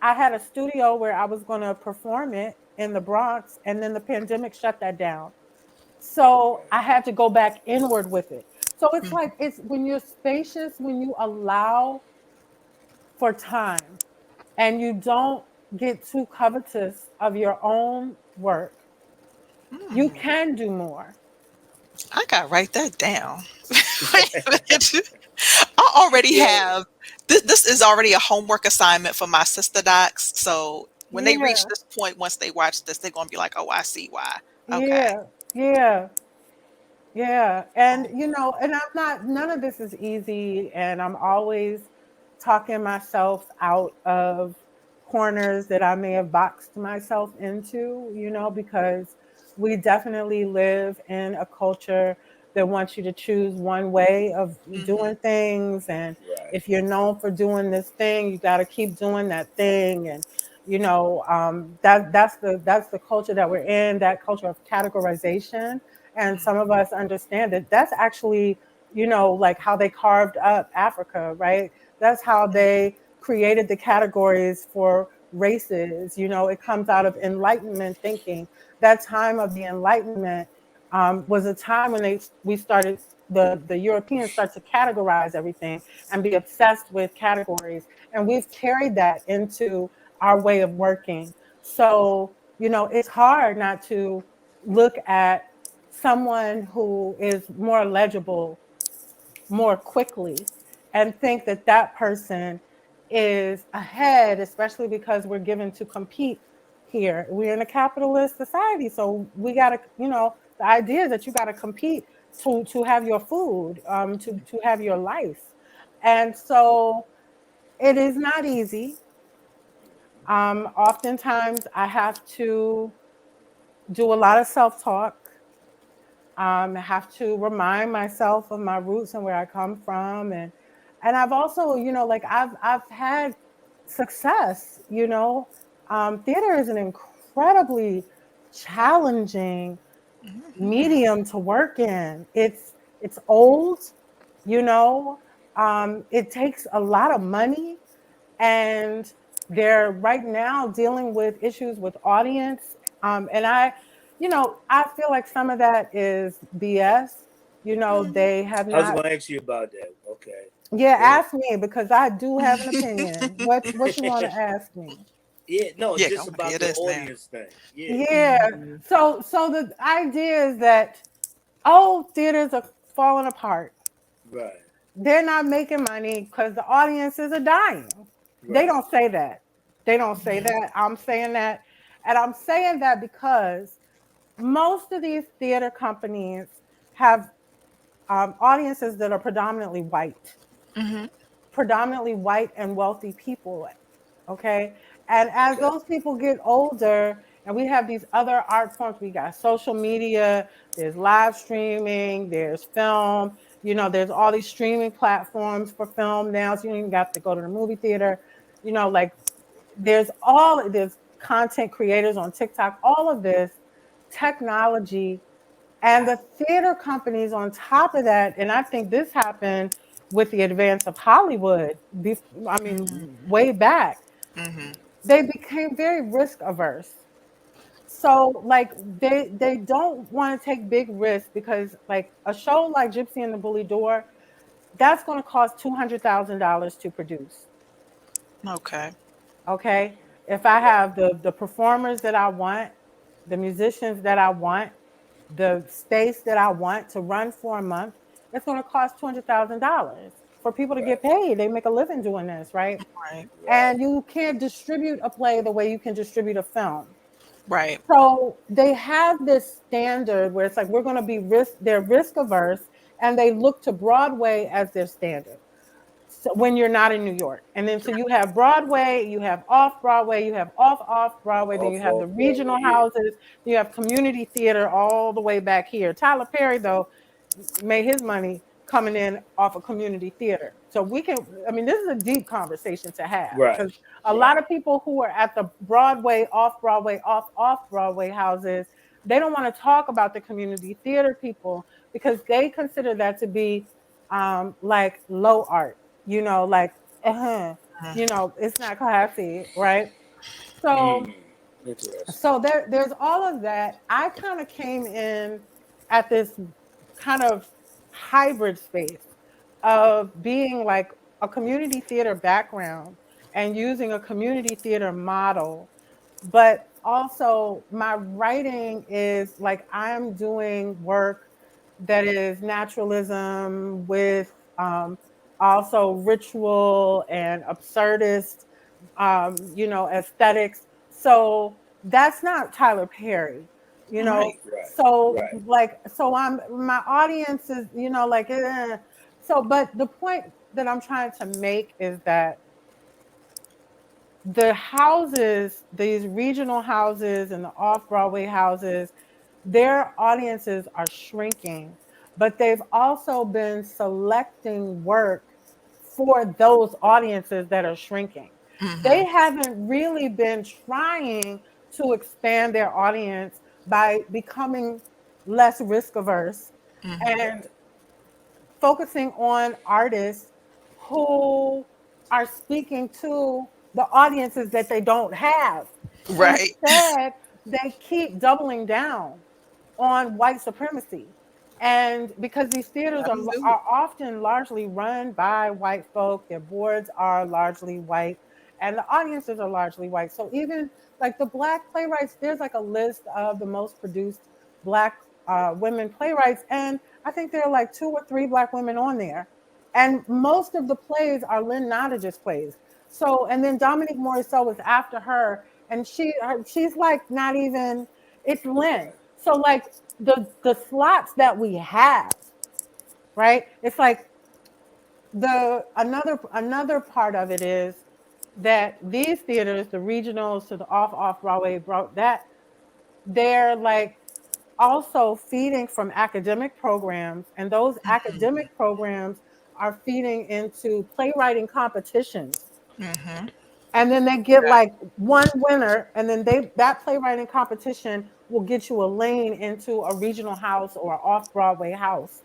I had a studio where I was going to perform it in the Bronx, and then the pandemic shut that down. So I had to go back inward with it. So it's like, it's when you're spacious, when you allow for time and you don't get too covetous of your own work, you Hmm. can do more. I gotta write that down. Wait a minute. I already Yeah. have this. This is already a homework assignment for my sister docs. So when they reach Yeah, this point, once they watch this, they're gonna be like, "Oh, I see why." Okay. yeah, yeah. Yeah. And, Okay. and none of this is easy. And I'm always talking myself out of corners that I may have boxed myself into, because we definitely live in a culture that wants you to choose one way of Hmm. doing things. And Right. if you're known for doing this thing, you got to keep doing that thing. And, that's the culture that we're in, that culture of categorization. And some of us understand that that's actually, like how they carved up Africa, right? That's how they created the categories for races. It comes out of Enlightenment thinking. That time of the Enlightenment was a time when we started, the Europeans start to categorize everything and be obsessed with categories, and we've carried that into our way of working. So it's hard not to look at someone who is more legible more quickly and think that that person is ahead, especially because we're given to compete here. We're in a capitalist society, so we got to, the idea is that you got to compete to have your food, to have your life, and so it is not easy. Oftentimes, I have to. do a lot of self-talk. Have to remind myself of my roots and where I come from, and I've also, like I've had success. Theater is an incredibly challenging Mhm. medium to work in. It's old, you know. It takes a lot of money, and they're right now dealing with issues with audience. And I feel like some of that is BS. Mhm. They have I was not. going to ask you about that. Okay, Yeah, go ahead. ask me because I do have an opinion. What you want to ask me? Yeah, no, Yeah, I just want to hear about the this now. audience thing. Yeah, Yeah. Mhm. So the idea is that, oh, theaters are falling apart. right, They're not making money because the audiences are dying. They right, don't say that. They don't say Mhm. that. I'm saying that. And I'm saying that because most of these theater companies have audiences that are Mhm. predominantly white and wealthy people. Okay. And as okay, those people get older, and we have these other art forms, we got social media, there's live streaming, there's film, there's all these streaming platforms for film now. So you don't even got to go to the movie theater. Like there's content creators on TikTok, all of this technology and the theater companies on top of that. And I think this happened with the advance of Hollywood. I mean, Mhm. way back, Mhm. they became very risk averse. So like they don't want to take big risks because like a show like Gypsy and the Bully Door, that's going to cost $200,000 to produce. Okay. Okay. If I right, have the performers that I want, the musicians that I want, the space that I want to run for a month, it's going to cost $200,000 for people to get right, paid. They make a living doing this, right? Right. right, And you can't distribute a play the way you can distribute a film. Right. So they have this standard where it's like we're going to be they're risk averse, and they look to Broadway as their standard. So when you're not in New York. And then so you have Broadway, you have off Broadway, you have off Broadway, then you have the off Broadway. regional Yeah, houses, you have community theater all the way back here. Tyler Perry, though, made his money coming in off of community theater. So we can, I mean, this is a deep conversation to have right, because a lot right, of people who are at the Broadway, off Broadway houses, they don't want to talk about the community theater people because they consider that to be like low art, like, uh-huh, Mhm. it's not classy, right? So mm, interesting. there's all of that. I kind of came in at this kind of hybrid space of being like a community theater background and using a community theater model, but also my writing is like I'm doing work that is naturalism with also ritual and absurdist, aesthetics. So that's not Tyler Perry, you know. Right. Right, So right, like, so I'm my audience is, like, so. But the point that I'm trying to make is that the houses, these regional houses and the off Broadway houses, their audiences are shrinking, but they've also been selecting work for those audiences that are shrinking. They Mhm. haven't really been trying to expand their audience by becoming less risk averse Mhm. and right, focusing on artists who are speaking to the audiences that they don't have. Right. Instead, they keep doubling down on white supremacy. And because these theaters Let are, 'em do it. are often largely run by white folk, their boards are largely white, and the audiences are largely white. So even like the Black playwrights, there's like a list of the most produced Black women playwrights. And I think there are like two or three Black women on there. And most of the plays are Lynn Nottage's plays. So, and then Dominique Morisseau was after her, and she's like not even, it's Lynn. right, So like the slots that we have, right? It's like another part of it is that these theaters, the regionals to the off Broadway, brought that. they're like also feeding from academic programs, and those Mm-hmm. academic programs are feeding into playwriting competitions. Mm-hmm. And then they get like one winner, and then that playwriting competition will get you a lane into a regional house or off Broadway house.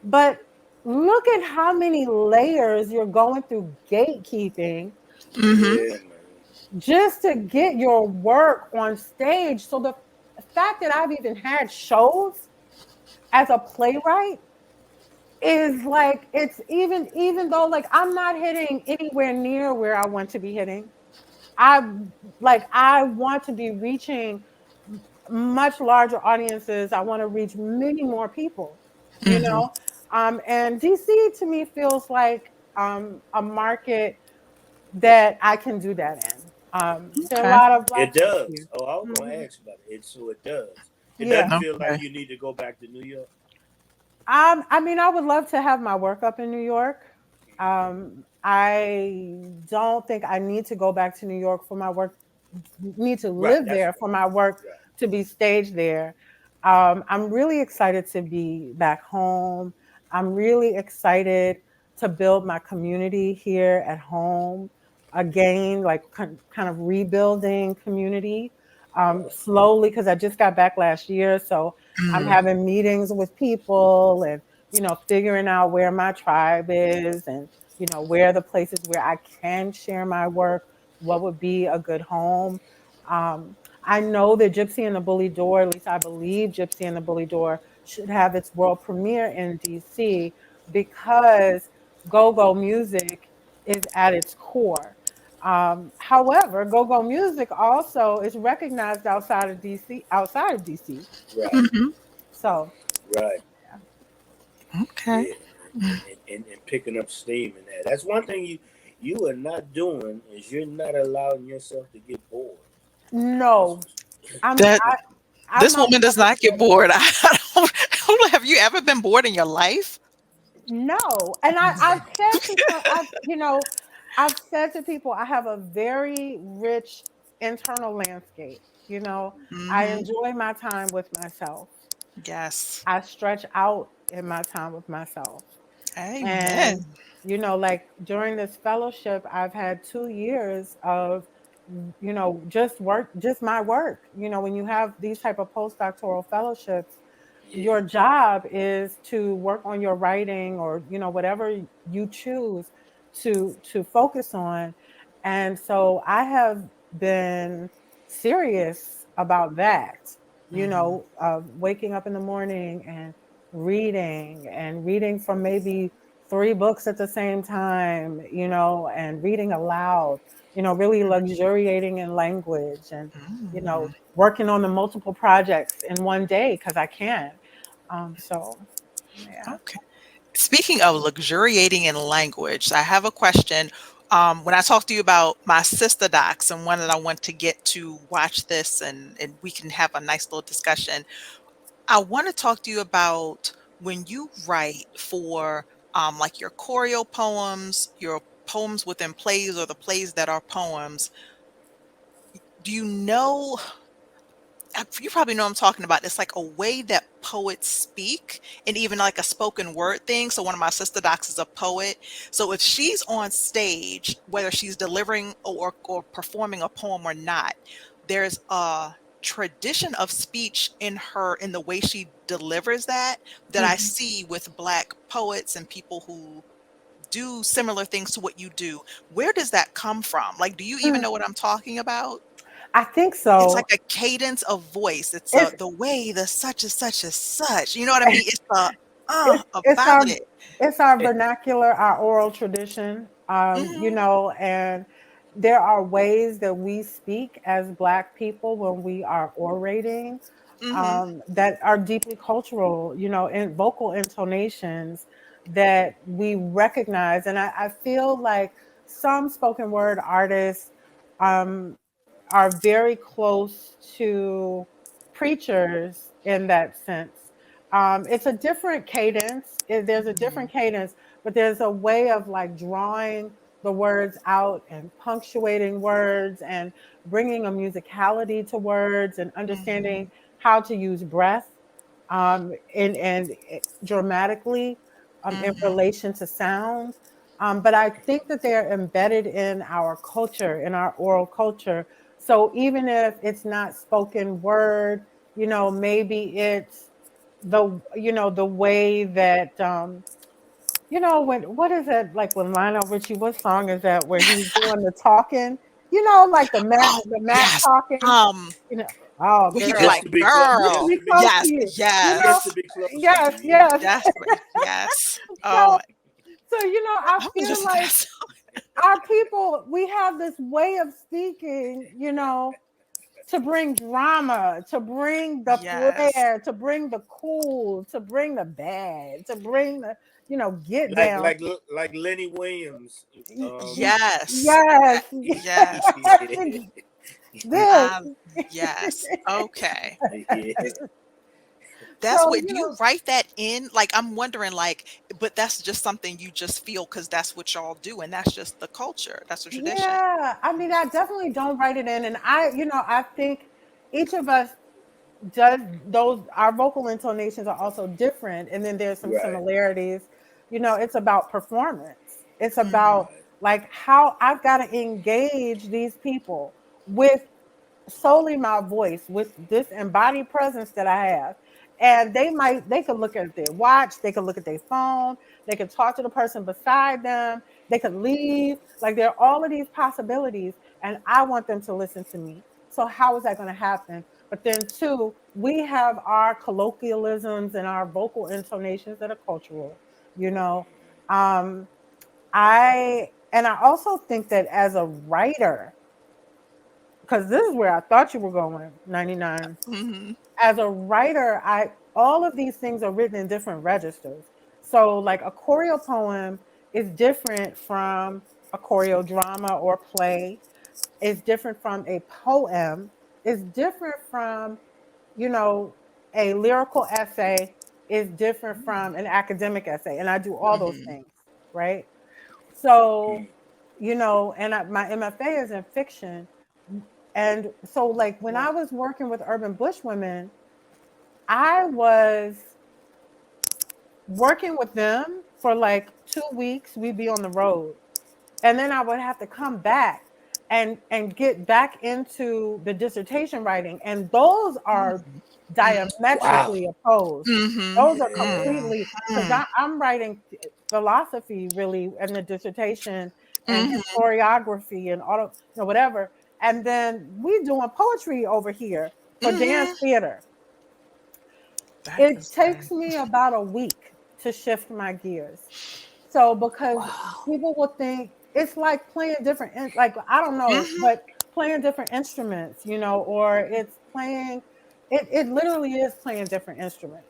But look at how many layers you're going through gatekeeping Mm-hmm. Yeah, man. just to get your work on stage. So the fact that I've even had shows as a playwright is like, it's even though like I'm not hitting anywhere near where I want to be hitting. I I want to be reaching much larger audiences. I want to reach many more people, you Mm-hmm. know. And DC to me feels like a market that I can do that in. There are a Okay. lot of It black folks does. here. Oh, I was gonna Mhm. ask about it. So it does. It doesn't Yeah. feel like Okay. you need to go back to New York. I mean, I would love to have my work up in New York. I don't think I need to go back to New York for my work, need to Right. live That's there right. for my work Right. to be staged there. I'm really excited to be back home. I'm really excited to build my community here at home again, like kind of rebuilding community Right. slowly, because I just got back last year. So I'm Mm. having meetings with people and, figuring out where my tribe is and, where the places where I can share my work, what would be a good home. I know that Gypsy and the Bully Door, at least I believe Gypsy and the Bully Door should have its world premiere in DC because go-go music is at its core. However, go-go music also is recognized outside of DC, outside of DC. Right. Mm-hmm. So, Right. yeah. Okay. Yeah. And picking up steam in that. That's one thing you are not doing is you're not allowing yourself to get bored. That's No, That I'm this not woman does bothered not get with bored. I don't know. Have you ever been bored in your life? no. And I've said to some, I've said to people, I have a very rich internal landscape. I Mm-hmm. enjoy my time with myself. Yes. I stretch out in my time with myself. Amen. And, like during this fellowship, I've had 2 years of, just work, just my work. When you have these type of postdoctoral fellowships, yeah. your job is to work on your writing or whatever you choose to focus on. And so I have been serious about that, Mm-hmm. waking up in the morning and reading from maybe 3 books at the same time, and reading aloud, really luxuriating in language and Mm. working on the multiple projects in one day because I can. So yeah. Okay. Speaking of luxuriating in language, I have a question. When I talked to you about my sister docs and one that I want to get to watch this and we can have a nice little discussion, I want to talk to you about when you write for like your choreo poems, your poems within plays or the plays that are poems. Do you know you probably know what I'm talking about. It's like a way that poets speak and even like a spoken word thing. So one of my sister docs is a poet. So if she's on stage, whether she's delivering or performing a poem or not, there's a tradition of speech in her in the way she delivers that I Mhm. see with black poets and people who do similar things to what you do. Where does that come from? Like, do you even Mm, know what I'm talking about? I think It's like so. a cadence of voice. It's, It's the way the such and such is such, you know what I mean? It's the, it's about our it. vernacular, our oral tradition, Mhm, and there are ways that we speak as Black people when we are orating, mhm, that are deeply cultural, in vocal intonations that we recognize. And I feel like some spoken word artists are very close to preachers in that sense. It's a different cadence. There's a mhm, different cadence, but there's a way of like drawing the words out and punctuating words and bringing a musicality to words and Mhm. understanding how to use breath and dramatically in Mhm. relation to sound. But I think that they are embedded in our culture, in our oral culture. So even if it's not spoken word, maybe it's the way that when what is it like when Lionel Richie, what song is that where he's doing the talking? Like Oh, the Mac yes. talking, you know, oh Where he be girl, like, Just to be close, just to "Girl." just be to be, close to Yes, you, yes, just to be close to yes, you. yes. yes, yes. Oh So my, I I'm gonna feel listen to like that song. our people, we have this way of speaking, to bring drama, to bring the Yes. flair, to bring the cool, to bring the bad, to bring the, get like down. like like Lenny Williams. Yes. Yes. Yes. This. I yes. Okay. Yeah. That's So, what do you write that in? Like, I'm wondering, like, but that's just something you just feel because that's what y'all do, and that's just the culture. That's the tradition. yeah, I mean, I definitely don't write it in. And I think each of us does those, our vocal intonations are also different. And then there's some Right. similarities. It's about performance. It's Mhm. about like how I've got to engage these people with solely my voice, with this embodied presence that I have. And they could look at their watch, they could look at their phone, they could talk to the person beside them, they could leave. Like there are all of these possibilities, and I want them to listen to me. So how is that going to happen? But then two, we have our colloquialisms and our vocal intonations that are cultural, you know. Um, I also think that as a writer, because this is where I thought you were going, 99. Mhm. As a writer, I all of these things are written in different registers. So like a choreo poem is different from a choreo drama or play. It's different from a poem. It's different from, you know, a lyrical essay is different from an academic essay. And I do all those Mhm. things, right? So, my MFA is in fiction. And so, like, when I was working with urban bush women, I was working with them for like 2 weeks. We'd be on the road. And then I would have to come back and get back into the dissertation writing. And those are Mhm. Mhm. Wow. diametrically opposed. Mhm. Those are Yeah. completely because Mhm. I'm writing philosophy really in the dissertation and Mhm. historiography and all of whatever. And then we doing poetry over here for dance Mhm. theater. That It is takes crazy. me about a week to shift my gears. So because Wow. people will think it's like playing different, like I don't know, Mhm. but playing different instruments, or it's playing. It literally is playing different instruments,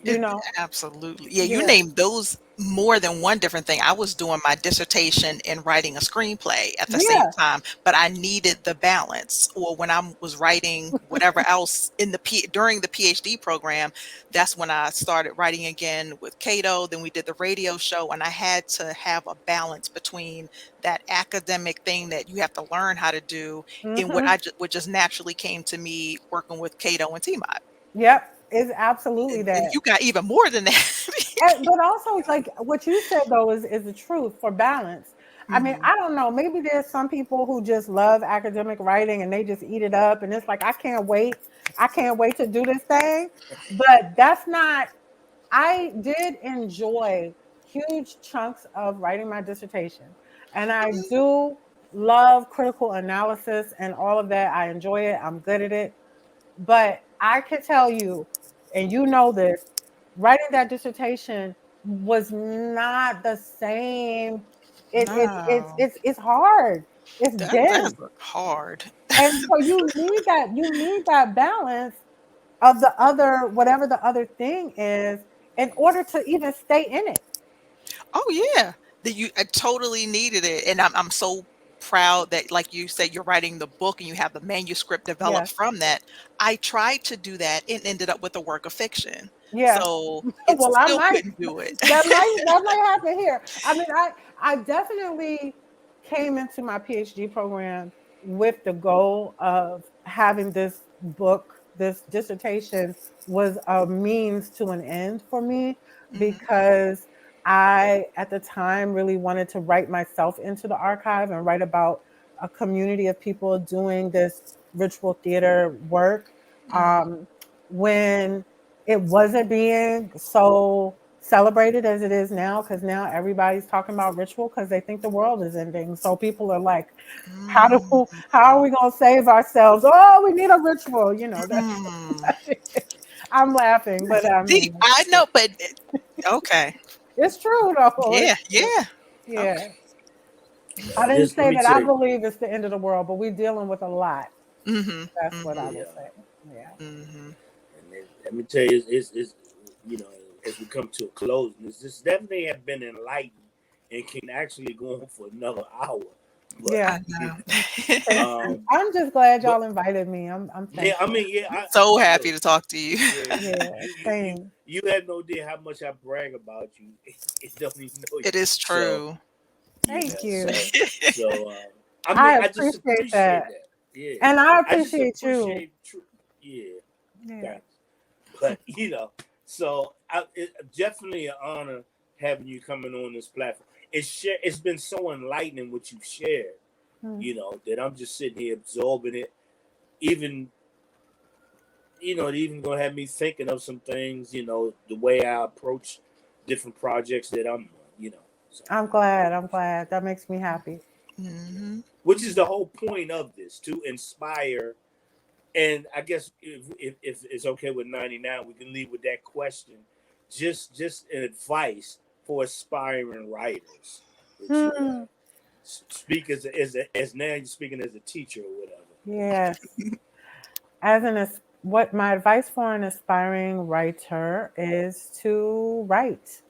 you It know. absolutely. Yeah, you Yeah, named those more than one different thing. I was doing my dissertation and writing a screenplay at the same yeah. time, but I needed the balance. Or when I was writing whatever else in the during the PhD program, that's when I started writing again with Kato. Then we did the radio show, and I had to have a balance between that academic thing that you have to learn how to do and Hmm. what just naturally came to me working with Kato and T-Mod. Yep, it's absolutely And that. you got even more than that. But also, like what you said though is the truth for balance. I mean, Mhm. I don't know. Maybe there's some people who just love academic writing and they just eat it up, and it's like I can't wait. I can't wait to do this thing. But that's not. I did enjoy huge chunks of writing my dissertation, and I Mhm. do love critical analysis and all of that. I enjoy it. I'm good at it. But I can tell you, and you know this, writing that dissertation was not the same. No, It's hard. It's that's dense. hard. And so you need that balance of the other, whatever the other thing is, in order to even stay in it. Oh, yeah. That you I totally needed it, and I'm so proud that, like you said, you're writing the book and you have the manuscript developed Yes. from that. I tried to do that and ended up with a work of fiction, Yeah. so it Well, I still might couldn't do it. that might happen here. I mean, I definitely came into my PhD program with the goal of having this book, this dissertation was a means to an end for me because I, at the time, really wanted to write myself into the archive and write about a community of people doing this ritual theater work when it wasn't being so celebrated as it is now, because now everybody's talking about ritual because they think the world is ending. So people are like, how are we gonna save ourselves? Oh, we need a ritual, you know. I'm laughing, but I mean, I know, but okay. it's true though. Yeah, It's true. yeah. Yeah. Okay. I didn't Just let say me that I tell you. believe it's the end of the world, but we're dealing with a lot. That's what I Yeah. will say. Yeah. And then, let me tell you, it's you know, as we come to a close, this definitely have been enlightened and can actually go on for another hour. But, Yeah. I know. I'm just glad y'all but invited me. I'm yeah, thankful. I mean, yeah, So happy look, to talk to you. yeah, Yeah, same. you have no idea how much I brag about you. It don't even know you. It is So, true. Thank yeah, you. so I mean, I I just appreciate appreciate that. that. Yeah, And I I just appreciate you. appreciate yeah, Yeah. thanks. But you know, so it's definitely an honor having you coming on this platform. It's been so enlightening what you've shared. You know, that I'm just sitting here absorbing it. Even, you know, it even gonna have me thinking of some things. You know, the way I approach different projects that I'm, you know. So, I'm glad. I'm glad. That makes me happy. which is the whole point of this, to inspire. And I guess if it's okay with 99, we can leave with that question. Just an advice for aspiring writers that you Hmm. speak as now you're speaking as a teacher or whatever. Yes. What my advice for an aspiring writer is to write.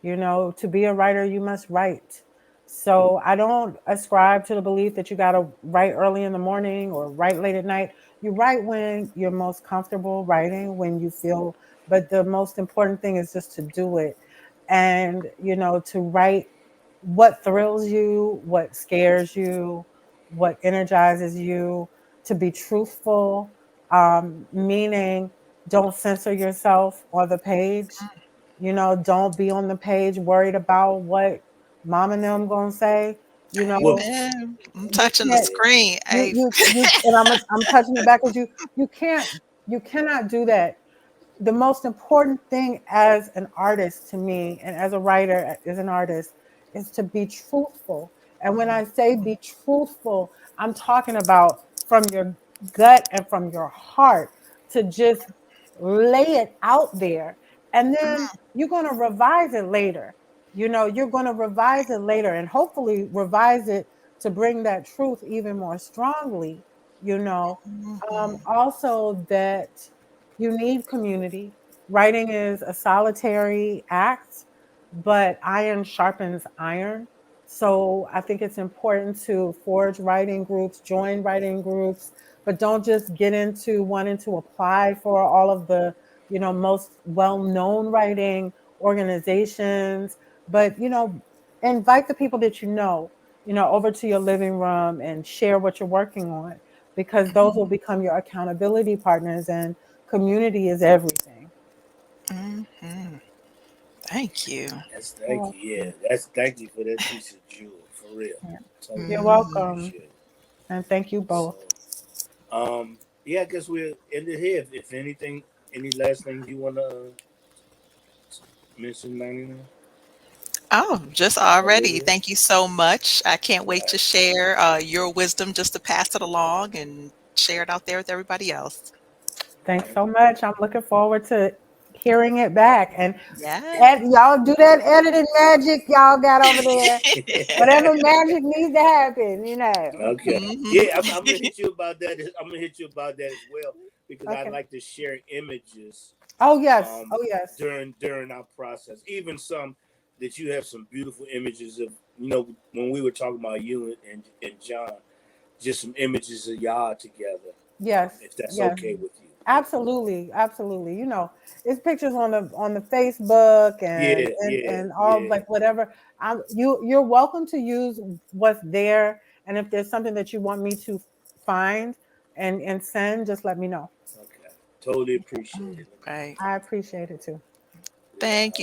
You know, to be a writer, you must write. So I don't ascribe to the belief that you got to write early in the morning or write late at night. You write when you're most comfortable writing, when you feel, but the most important thing is just to do it. And, you know, to write what thrills you, what scares you, what energizes you, to be truthful, meaning don't censor yourself on the page. You know, don't be on the page worried about what mom and them gonna say. You know, Well, Amen. I'm you touching the can't. screen. Hey. And I'm touching it back with you. You cannot do that. The most important thing as an artist to me, and as a writer, as an artist, is to be truthful. And when I say be truthful, I'm talking about from your gut and from your heart, to just lay it out there. And then you're going to revise it later. You know, you're going to revise it later and hopefully revise it to bring that truth even more strongly, you know. Also, that you need community. Writing is a solitary act, but iron sharpens iron. So I think it's important to forge writing groups, join writing groups, but don't just get into wanting to apply for all of the, you know, most well-known writing organizations. But, you know, invite the people that you know, over to your living room and share what you're working on, because those will become your accountability partners, and community is everything. Thank you. thank you. Yeah, thank you for that piece of jewel for real. Yeah. Totally You're welcome. appreciate it. And thank you So, both. yeah, I guess we'll end it here. If anything, any last things you want to mention, 99? Oh, just already. Thank you so much. I can't wait to share your wisdom, just to pass it along and share it out there with everybody else. Thanks so much. I'm looking forward to hearing it back. And Yeah. y'all do that editing magic y'all got over there. Whatever magic needs to happen, you know. Okay. Yeah, I'm gonna hit you about that. I'm gonna hit you about that as well, because I Okay. like to share images Oh yes. Oh yes. during our process. Even some that you have some beautiful images of. You know, when we were talking about you and John, just some images of y'all together. Yes. If that's Yes. okay with you. Absolutely, absolutely. You know, it's pictures on the Facebook Yeah, yeah, and all yeah. like whatever. You're welcome to use what's there, and if there's something that you want me to find and send, just let me know. Okay. Totally appreciate it. Right. I appreciate it too. Thank you.